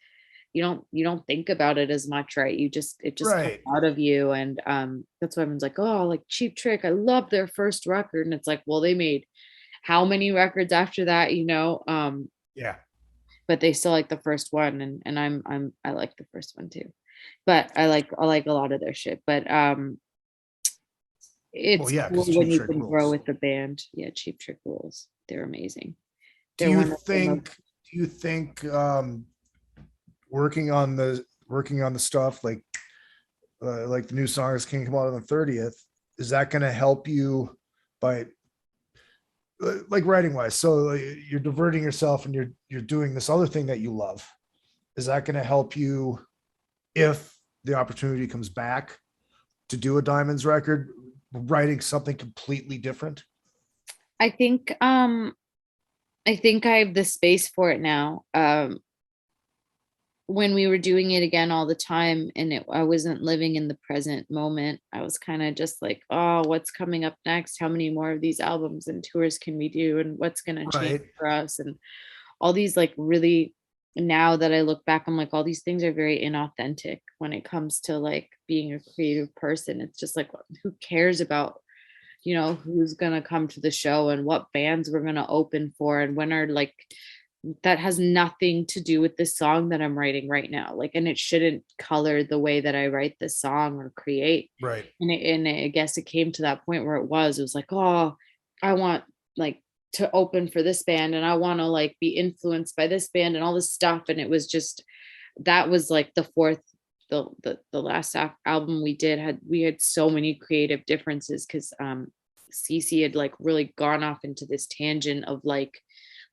you don't think about it as much, right? It just comes out of you. And that's why everyone's like, oh, like Cheap Trick, I love their first record. And it's like, well, they made how many records after that, but they still like the first one, and I like the first one too, but I like a lot of their shit. But it's cool when you can grow with the band. Cheap Trick rules. They're amazing. Do you think working on the stuff like the new songs can come out on the 30th, is that going to help you by like writing wise? So you're diverting yourself and you're doing this other thing that you love. Is that going to help you if the opportunity comes back to do a Diamonds record, writing something completely different? I think I have the space for it now. When we were doing it again all the time, and I wasn't living in the present moment, I was kind of just like, oh, what's coming up next? How many more of these albums and tours can we do? And what's going to change for us? And all these like really, now that I look back, I'm like, all these things are very inauthentic when it comes to like being a creative person. It's just like, who cares about, who's going to come to the show and what bands we're going to open for and when our like that has nothing to do with the song that I'm writing right now. Like, and it shouldn't color the way that I write this song or create. Right. And I guess it came to that point where it was like, oh, I want like to open for this band, and I want to like be influenced by this band and all this stuff. And it was just, that was like the fourth, the last album we did we had so many creative differences, because Cece had like really gone off into this tangent of like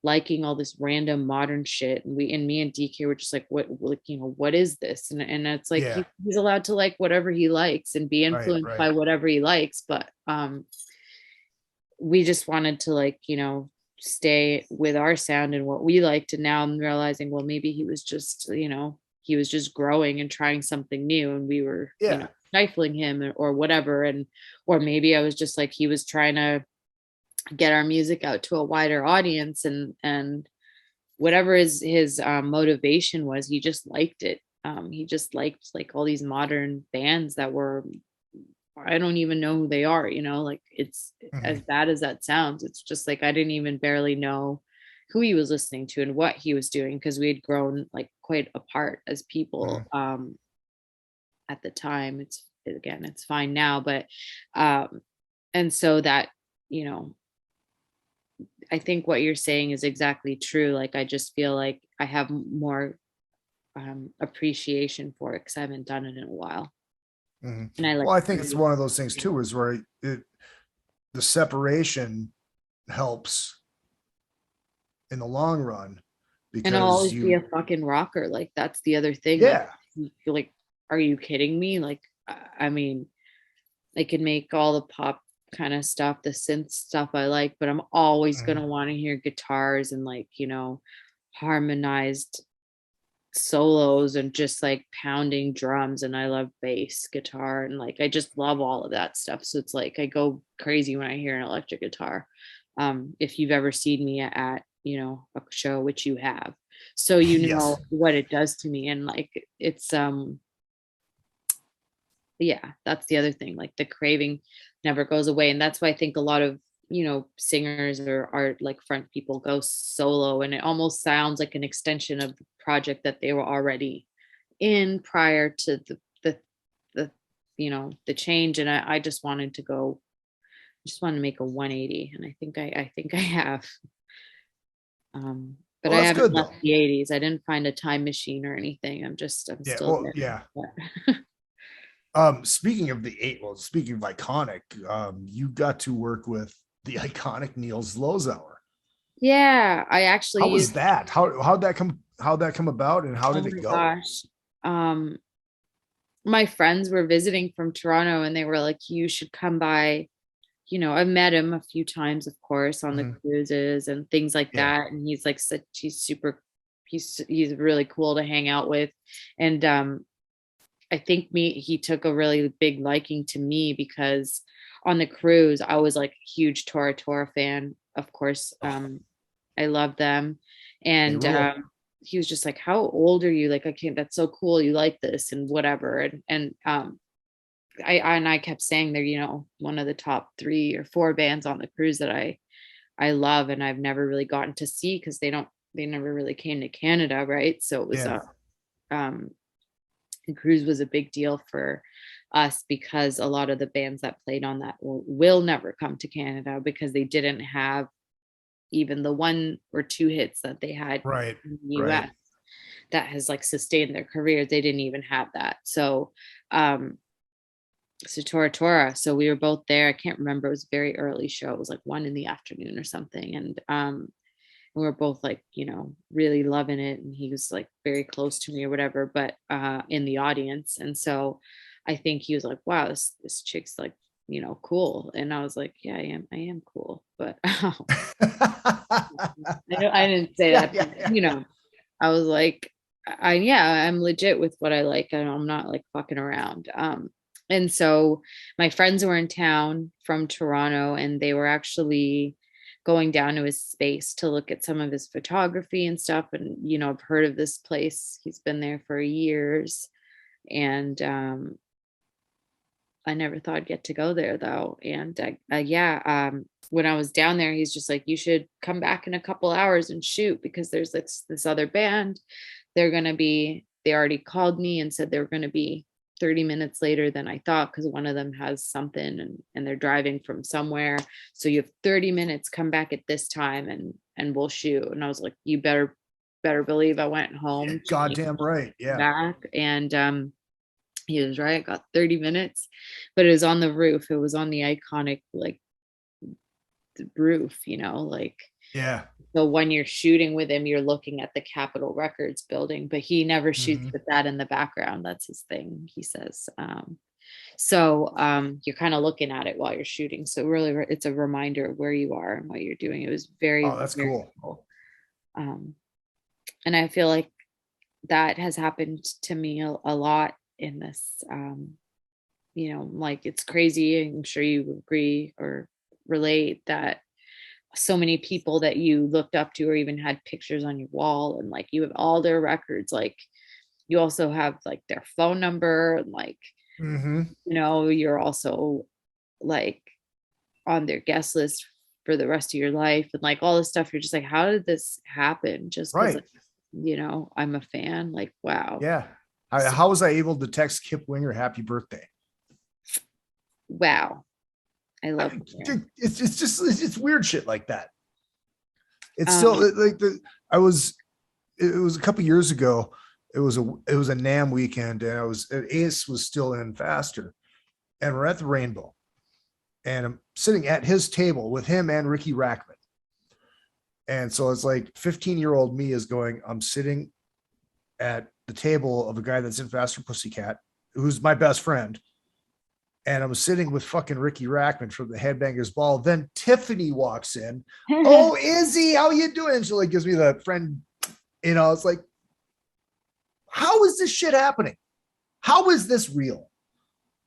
liking all this random modern shit, and me and DK were just like, what, like, you know, what is this? And it's like, he's allowed to like whatever he likes and be influenced by whatever he likes, but we just wanted to like, you know, stay with our sound and what we liked. And now I'm realizing, well, maybe he was just, you know, he was just growing and trying something new, and we were you know, stifling him or whatever. And or maybe I was just like, he was trying to get our music out to a wider audience, and whatever his motivation was, he just liked it. He just liked like all these modern bands that were, I don't even know who they are, you know, like it's as bad as that sounds. It's just like, I didn't even barely know who he was listening to and what he was doing, because we had grown like quite apart as people at the time. It's fine now, but and so that, you know, I think what you're saying is exactly true. Like, I just feel like I have more appreciation for it because I haven't done it in a while. And I think it's one of those things too, is where the separation helps in the long run, because and I'll always be a fucking rocker. Like, that's the other thing. Yeah. Like, are you kidding me? Like, I mean, I can make all the pop kind of stuff, the synth stuff I like, but I'm always going to want to hear guitars and like, you know, harmonized solos and just like pounding drums. And I love bass guitar, and like, I just love all of that stuff. So it's like, I go crazy when I hear an electric guitar. If you've ever seen me at, you know, a show, which you have, so you know what it does to me. And like, it's yeah, that's the other thing. Like, the craving never goes away. And that's why I think a lot of, you know, singers or art like front people go solo, and it almost sounds like an extension of the project that they were already in prior to the you know, the change. And I just wanted to go, just want to make a 180, and I think I have. But I haven't left the 80s. I didn't find a time machine or anything. I'm still there. Yeah. Speaking of speaking of iconic, you got to work with the iconic Niels Lozauer. Yeah, I actually. How was that? How'd that come about, and how did it go? Gosh. My friends were visiting from Toronto, and they were like, you should come by. You know, I've met him a few times, of course, on the cruises and things like that. And he's like he's really cool to hang out with. And I think he took a really big liking to me, because on the cruise, I was like a huge Tora fan. Of course, I love them. And he was just like, how old are you? Like, that's so cool. You like this and whatever. And I kept saying they're, you know, one of the top 3 or 4 bands on the cruise that I love, and I've never really gotten to see, because they never really came to Canada, right? So it was the cruise was a big deal for us, because a lot of the bands that played on that will never come to Canada, because they didn't have even the 1 or 2 hits that they had in the US that has like sustained their careers. They didn't even have that. So Tora. So we were both there. I can't remember. It was a very early show. It was like 1 PM or something. And we were both like, you know, really loving it. And he was like very close to me or whatever, but in the audience. And so I think he was like, wow, this chick's like, you know, cool. And I was like, yeah, I am cool. But I didn't say that, but, you know, I was like, I'm legit with what I like. I'm not like fucking around. And so my friends were in town from Toronto, and they were actually going down to his space to look at some of his photography and stuff. And, you know, I've heard of this place. He's been there for years. And I never thought I'd get to go there though. And yeah, when I was down there, he's just like, you should come back in a couple hours and shoot, because there's this other band. They already called me and said they were going to be 30 minutes later than I thought, because one of them has something and they're driving from somewhere. So you have 30 minutes, come back at this time and we'll shoot. And I was like, you better believe I went home. Yeah, goddamn right. Yeah. Back. And he was right. Got 30 minutes, but it was on the roof. It was on the iconic, like, the roof, like, yeah. So when you're shooting with him, you're looking at the Capitol Records building, but he never shoots with that in the background. That's his thing, he says. So you're kind of looking at it while you're shooting. So really, it's a reminder of where you are and what you're doing. It was that's very cool. And I feel like that has happened to me a lot in this, like, it's crazy. I'm sure you agree or relate that so many people that you looked up to or even had pictures on your wall, and like you have all their records, like you also have like their phone number, and like, you're also like on their guest list for the rest of your life, and like all this stuff. You're just like, how did this happen? Just because, I'm a fan. Like, wow. Yeah. How was I able to text Kip Winger happy birthday? Wow. I love it. It's weird shit like that. It's still like it was a couple years ago. It was a NAMM weekend, and Ace was still in Faster, and we're at the Rainbow, and I'm sitting at his table with him and Ricky Rackman. And so it's like 15-year-old me is going, I'm sitting at the table of a guy that's in Faster Pussycat, who's my best friend. And I'm sitting with fucking Ricky Rackman from the Headbangers Ball. Then Tiffany walks in. Oh, Izzy, how you doing? And she like gives me the friend, it's like, how is this shit happening? How is this real?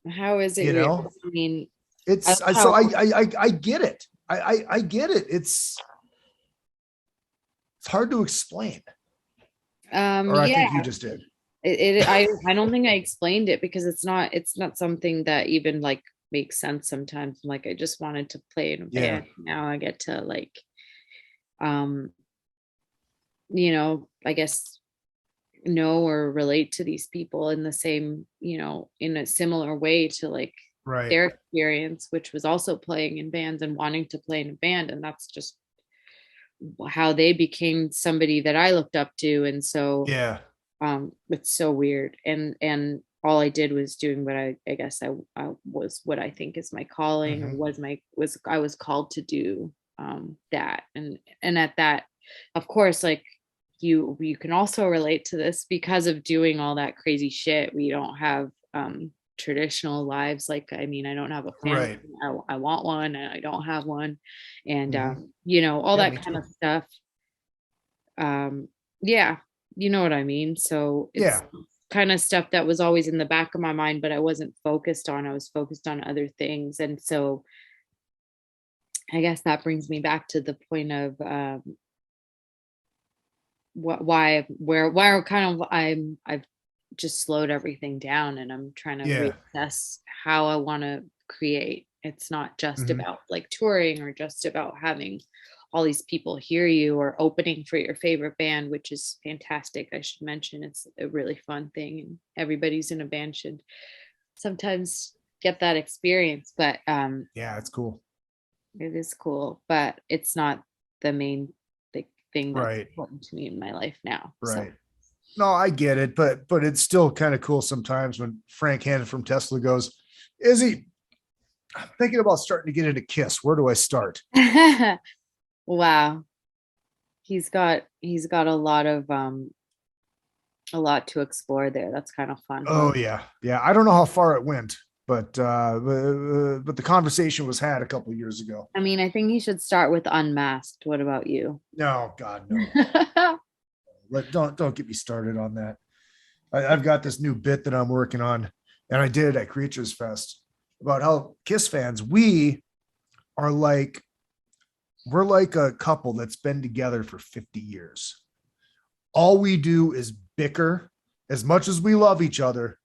How is it real? I mean, it's I get it. I get it. It's hard to explain. Or I think you just did. I don't think I explained it, because it's not something that even like makes sense sometimes. Like, I just wanted to play in a band. Now I get to like, I guess know or relate to these people in the same, in a similar way to like their experience, which was also playing in bands and wanting to play in a band. And that's just how they became somebody that I looked up to. And so, it's so weird. And all I did was doing what I guess I was, what I think is my calling, or I was called to do that. And at that, of course, like you can also relate to this because of doing all that crazy shit. We don't have traditional lives. Like, I mean, I don't have a family. I want one, and I don't have one. And all that kind of stuff. You know what I mean? So it's kind of stuff that was always in the back of my mind, but I wasn't focused on. I was focused on other things. And so I guess that brings me back to the point of I've just slowed everything down, and I'm trying to reassess how I want to create. It's not just about like touring or just about having all these people hear you or opening for your favorite band, which is fantastic. I should mention it's a really fun thing, and everybody's in a band should sometimes get that experience. But it's cool. It is cool, but it's not the main thing that's important to me in my life now. Right. So. No, I get it, but it's still kind of cool sometimes when Frank Hannon from Tesla goes, Izzy, I'm thinking about starting to get into Kiss. Where do I start? Wow. He's got a lot to explore there. That's kind of fun. Oh yeah. Yeah. I don't know how far it went, but the conversation was had a couple of years ago. I mean, I think he should start with Unmasked. What about you? No, God, no. Don't get me started on that. I've got this new bit that I'm working on, and I did it at Creatures Fest, about how Kiss fans, we're like a couple that's been together for 50 years. All we do is bicker. As much as we love each other,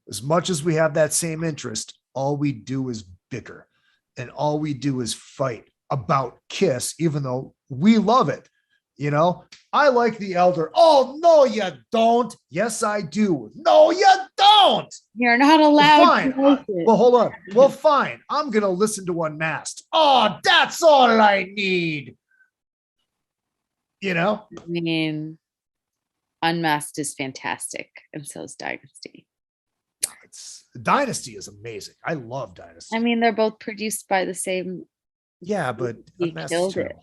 as much as we have that same interest, all we do is bicker and all we do is fight about Kiss, even though we love it. You know, I like The Elder. Oh, no, you don't. Yes, I do. No, you don't. You're not allowed fine. to like it. Well, hold on. Well, fine. I'm going to listen to Unmasked. Oh, that's all I need. You know? I mean, Unmasked is fantastic, and so is Dynasty. Dynasty is amazing. I love Dynasty. I mean, they're both produced by the same. Yeah, but he Unmasked killed it.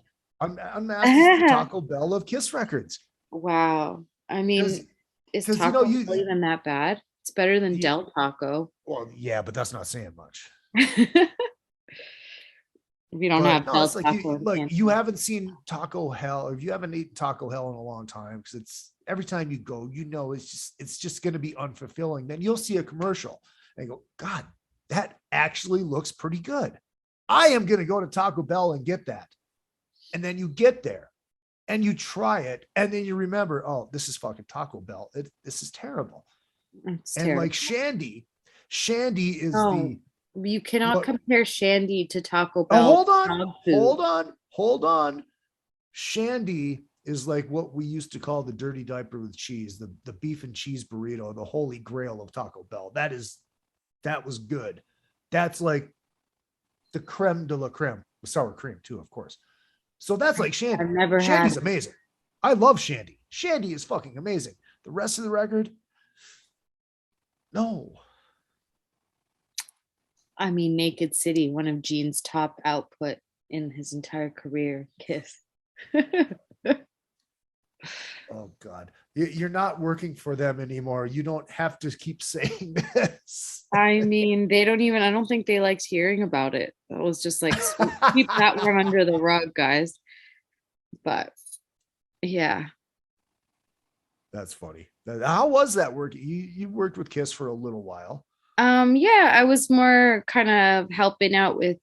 Unmasked is the Taco Bell of Kiss records. Wow. I mean, is Taco Bell even that bad? It's better than Del Taco. Well, yeah, but that's not saying much. We don't have Del Taco. You haven't seen Taco Hell, or if you haven't eaten Taco Hell in a long time, because it's every time you go, you know, it's just going to be unfulfilling. Then you'll see a commercial and go, God, that actually looks pretty good. I am going to go to Taco Bell and get that. And then you get there and you try it. And then you remember, oh, this is fucking Taco Bell. This is terrible. It's and terrible. Like Shandy is you cannot compare Shandy to Taco Bell. Hold on. Shandy is like what we used to call the dirty diaper with cheese, the beef and cheese burrito, the holy grail of Taco Bell. That was good. That's like the creme de la creme with sour cream too, of course. So that's like Shandy. Shandy's amazing. I love Shandy. Shandy is fucking amazing. The rest of the record, no. I mean, Naked City, one of Gene's top output in his entire career. Kiss. Oh God, you're not working for them anymore. You don't have to keep saying this. I mean, I don't think they liked hearing about it. That was just like, keep that one under the rug, guys. But yeah. That's funny. How was that working? You worked with Kiss for a little while. Yeah, I was more kind of helping out with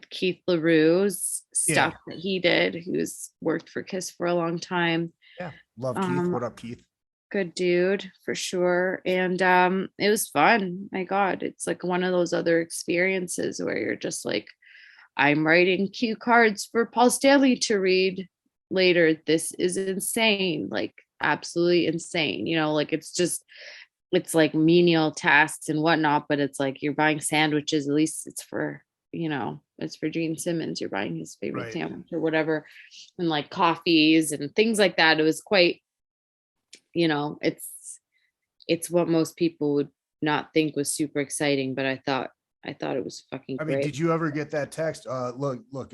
Keith LaRue's stuff that he did. He worked for Kiss for a long time. Yeah, love Keith. What up, Keith? Good dude for sure. And it was fun. My God, it's like one of those other experiences where you're just like, I'm writing cue cards for Paul Stanley to read later. This is insane, like absolutely insane. You know, like it's like menial tasks and whatnot, but it's like you're buying sandwiches. At least it's for, it's for Gene Simmons. You're buying his favorite sandwich or whatever, and like coffees and things like that. It was quite, it's what most people would not think was super exciting, but I thought it was fucking great. I mean, did you ever get that text? Look,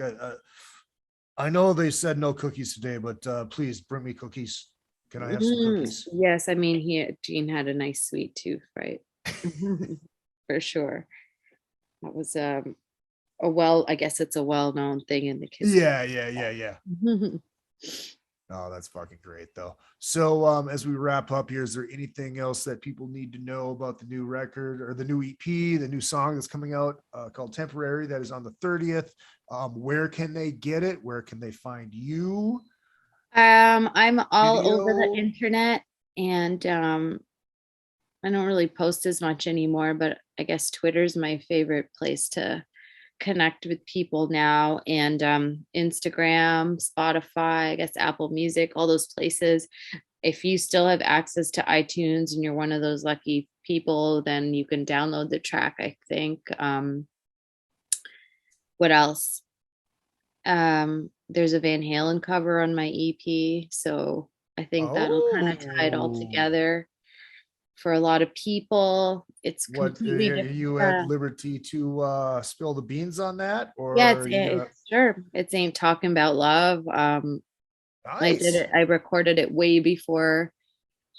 I know they said no cookies today, but please bring me cookies. Can I have some cookies? Yes, I mean, Gene had a nice sweet tooth, right? For sure. That was I guess it's a well-known thing in the Kiss. Yeah. Oh, that's fucking great though. So as we wrap up here, is there anything else that people need to know about the new record or the new EP, the new song that's coming out called Temporary, that is on the 30th? Where can they get it? Where can they find you? I'm all over the internet, and I don't really post as much anymore, but I guess Twitter's my favorite place to connect with people now, and Instagram, Spotify, I guess Apple Music, all those places. If you still have access to iTunes and you're one of those lucky people, then you can download the track, I think. What else? There's a Van Halen cover on my EP, so I think that'll kind of tie it all together for a lot of people. It's completely are you at liberty to spill the beans on that? Or sure. It's Ain't Talking About Love. Nice. I recorded it way before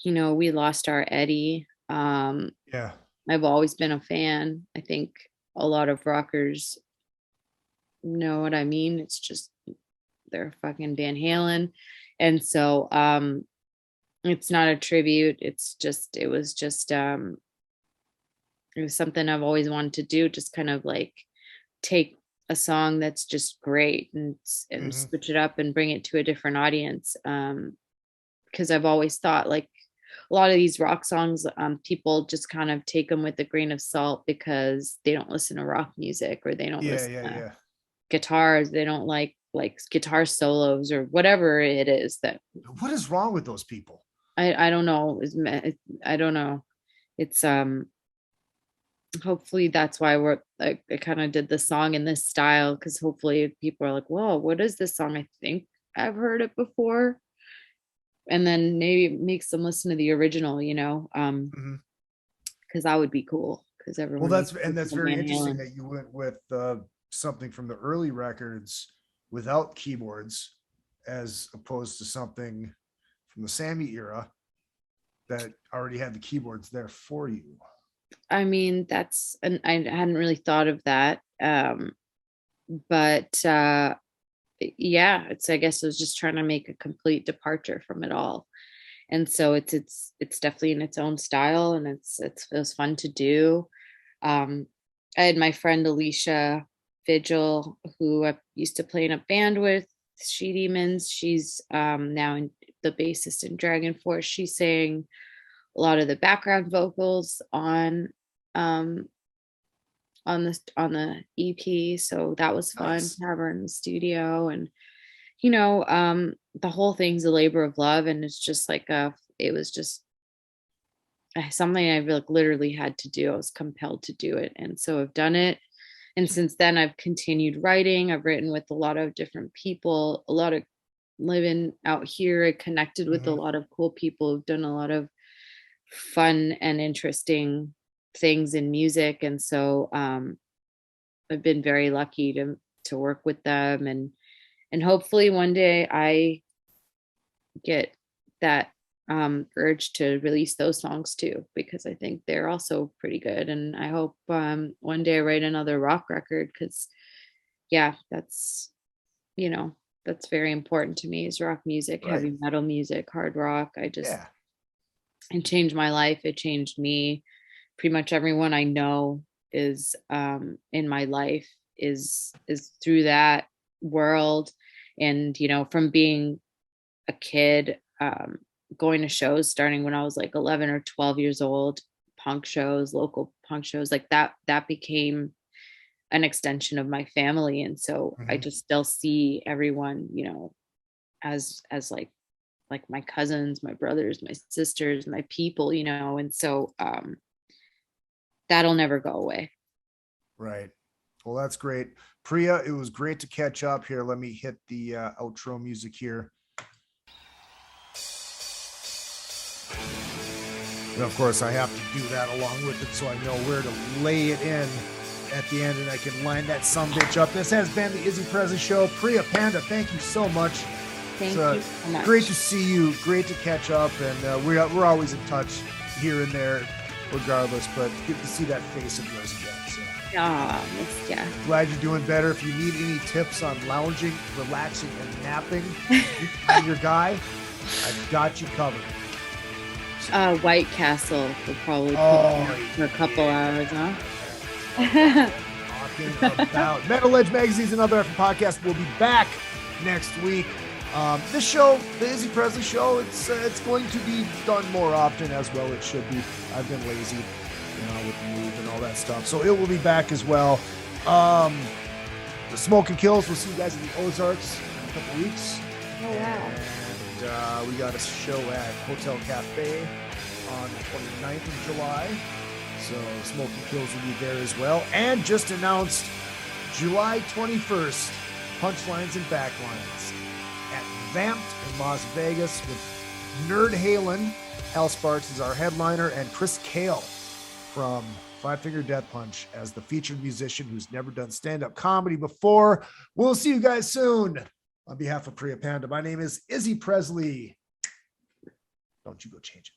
we lost our Eddie. Yeah, I've always been a fan. I think a lot of rockers know what I mean. It's just they're fucking Van Halen, and so it's not a tribute. It was something I've always wanted to do, just kind of like take a song that's just great and switch it up and bring it to a different audience, because I've always thought, like, a lot of these rock songs, people just kind of take them with a grain of salt because they don't listen to rock music, or they don't listen to guitars. They don't like guitar solos or whatever it is that. What is wrong with those people? I don't know. I don't know. It's hopefully that's why I kind of did the song in this style, because hopefully people are like, whoa, what is this song? I think I've heard it before. And then maybe it makes them listen to the original, because that would be cool. Because everyone. Well, that's very interesting that you went with something from the early records without keyboards, as opposed to something from the Sammy era that already had the keyboards there for you. I mean, I hadn't really thought of that. But yeah, I guess I was just trying to make a complete departure from it all. And so it's definitely in its own style, and it was fun to do. I had my friend Alicia Vigil, who I used to play in a band with, She Demons. She's now the bassist in Dragon Force. She sang a lot of the background vocals on the EP, so that was fun to have her in the studio. And the whole thing's a labor of love, and it's just like it was just something I literally had to do. I was compelled to do it, and so I've done it. And since then I've continued writing. I've written with a lot of different people, a lot of living out here. I connected with a lot of cool people who've done a lot of fun and interesting things in music. And so I've been very lucky to work with them, and hopefully one day I get that urge to release those songs too, because I think they're also pretty good. And I hope one day I write another rock record, because that's very important to me, is rock music, heavy metal music, hard rock. It changed my life. It changed me. Pretty much everyone I know is in my life is through that world. And from being a kid, going to shows starting when I was 11 or 12 years old, punk shows, local punk shows, that became an extension of my family. And so I just still see everyone, as my cousins, my brothers, my sisters, my people, and so that'll never go away. Right. Well, that's great. Priya, it was great to catch up here. Let me hit the outro music here. And of course, I have to do that along with it, so I know where to lay it in at the end, and I can line that sumbitch up. This has been the Izzy Presley Show. Priya Panda, thank you so much. Thank you so much. Great to see you. Great to catch up, and we're always in touch here and there, regardless. But good to see that face of yours again. So. Glad you're doing better. If you need any tips on lounging, relaxing, and napping, I'm your guy. I've got you covered. White Castle will probably for a couple hours, huh? Talking about Metal Edge Magazine's Another Effort Podcast. We'll be back next week. This show, the Izzy Presley Show, it's going to be done more often, as well it should be. I've been lazy, with the move and all that stuff. So it will be back as well. The Smoke and Kills, we'll see you guys in the Ozarks in a couple weeks. Oh, wow. And we got a show at Hotel Cafe on the 29th of July. So Smoke and Kills will be there as well. And just announced July 21st, Punchlines and Backlines at Vamped in Las Vegas with Nerd Halen. Hal Sparks is our headliner, and Chris Kale from Five Finger Death Punch as the featured musician who's never done stand-up comedy before. We'll see you guys soon. On behalf of Priya Panda, my name is Izzy Presley. Don't you go change it.